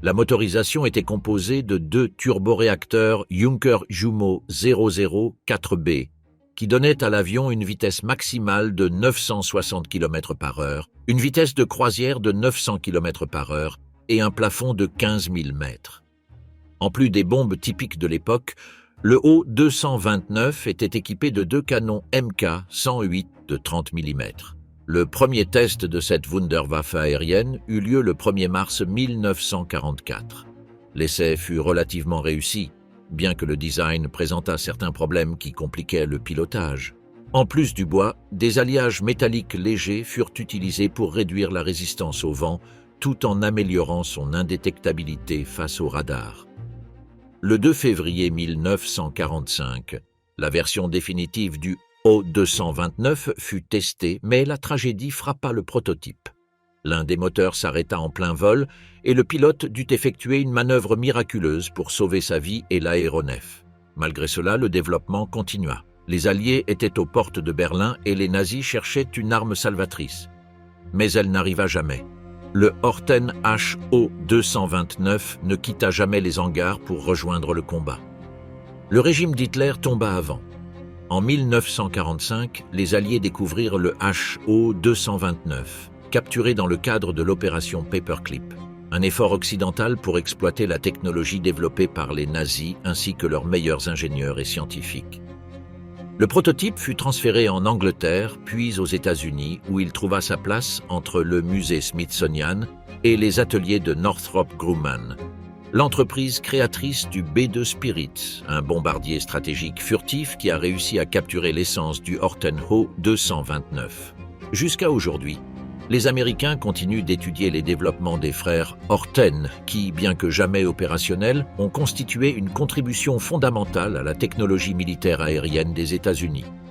La motorisation était composée de 2 turboréacteurs Junker jumeaux 00-4B, qui donnaient à l'avion une vitesse maximale de 960 km/h, une vitesse de croisière de 900 km/h et un plafond de 15 000 mètres. En plus des bombes typiques de l'époque, le O-229 était équipé de 2 canons Mk-108 de 30 mm. Le premier test de cette Wunderwaffe aérienne eut lieu le 1er mars 1944. L'essai fut relativement réussi, bien que le design présentât certains problèmes qui compliquaient le pilotage. En plus du bois, des alliages métalliques légers furent utilisés pour réduire la résistance au vent, tout en améliorant son indétectabilité face au radar. Le 2 février 1945, la version définitive du O-229 fut testée, mais la tragédie frappa le prototype. L'un des moteurs s'arrêta en plein vol et le pilote dut effectuer une manœuvre miraculeuse pour sauver sa vie et l'aéronef. Malgré cela, le développement continua. Les Alliés étaient aux portes de Berlin et les nazis cherchaient une arme salvatrice. Mais elle n'arriva jamais. Le Orten HO-229 ne quitta jamais les hangars pour rejoindre le combat. Le régime d'Hitler tomba avant. En 1945, les Alliés découvrirent le HO-229, capturé dans le cadre de l'opération Paperclip, un effort occidental pour exploiter la technologie développée par les nazis ainsi que leurs meilleurs ingénieurs et scientifiques. Le prototype fut transféré en Angleterre, puis aux États-Unis, où il trouva sa place entre le musée Smithsonian et les ateliers de Northrop Grumman, l'entreprise créatrice du B-2 Spirit, un bombardier stratégique furtif qui a réussi à capturer l'essence du Orten HO-229. Jusqu'à aujourd'hui, les Américains continuent d'étudier les développements des frères Orten qui, bien que jamais opérationnels, ont constitué une contribution fondamentale à la technologie militaire aérienne des États-Unis.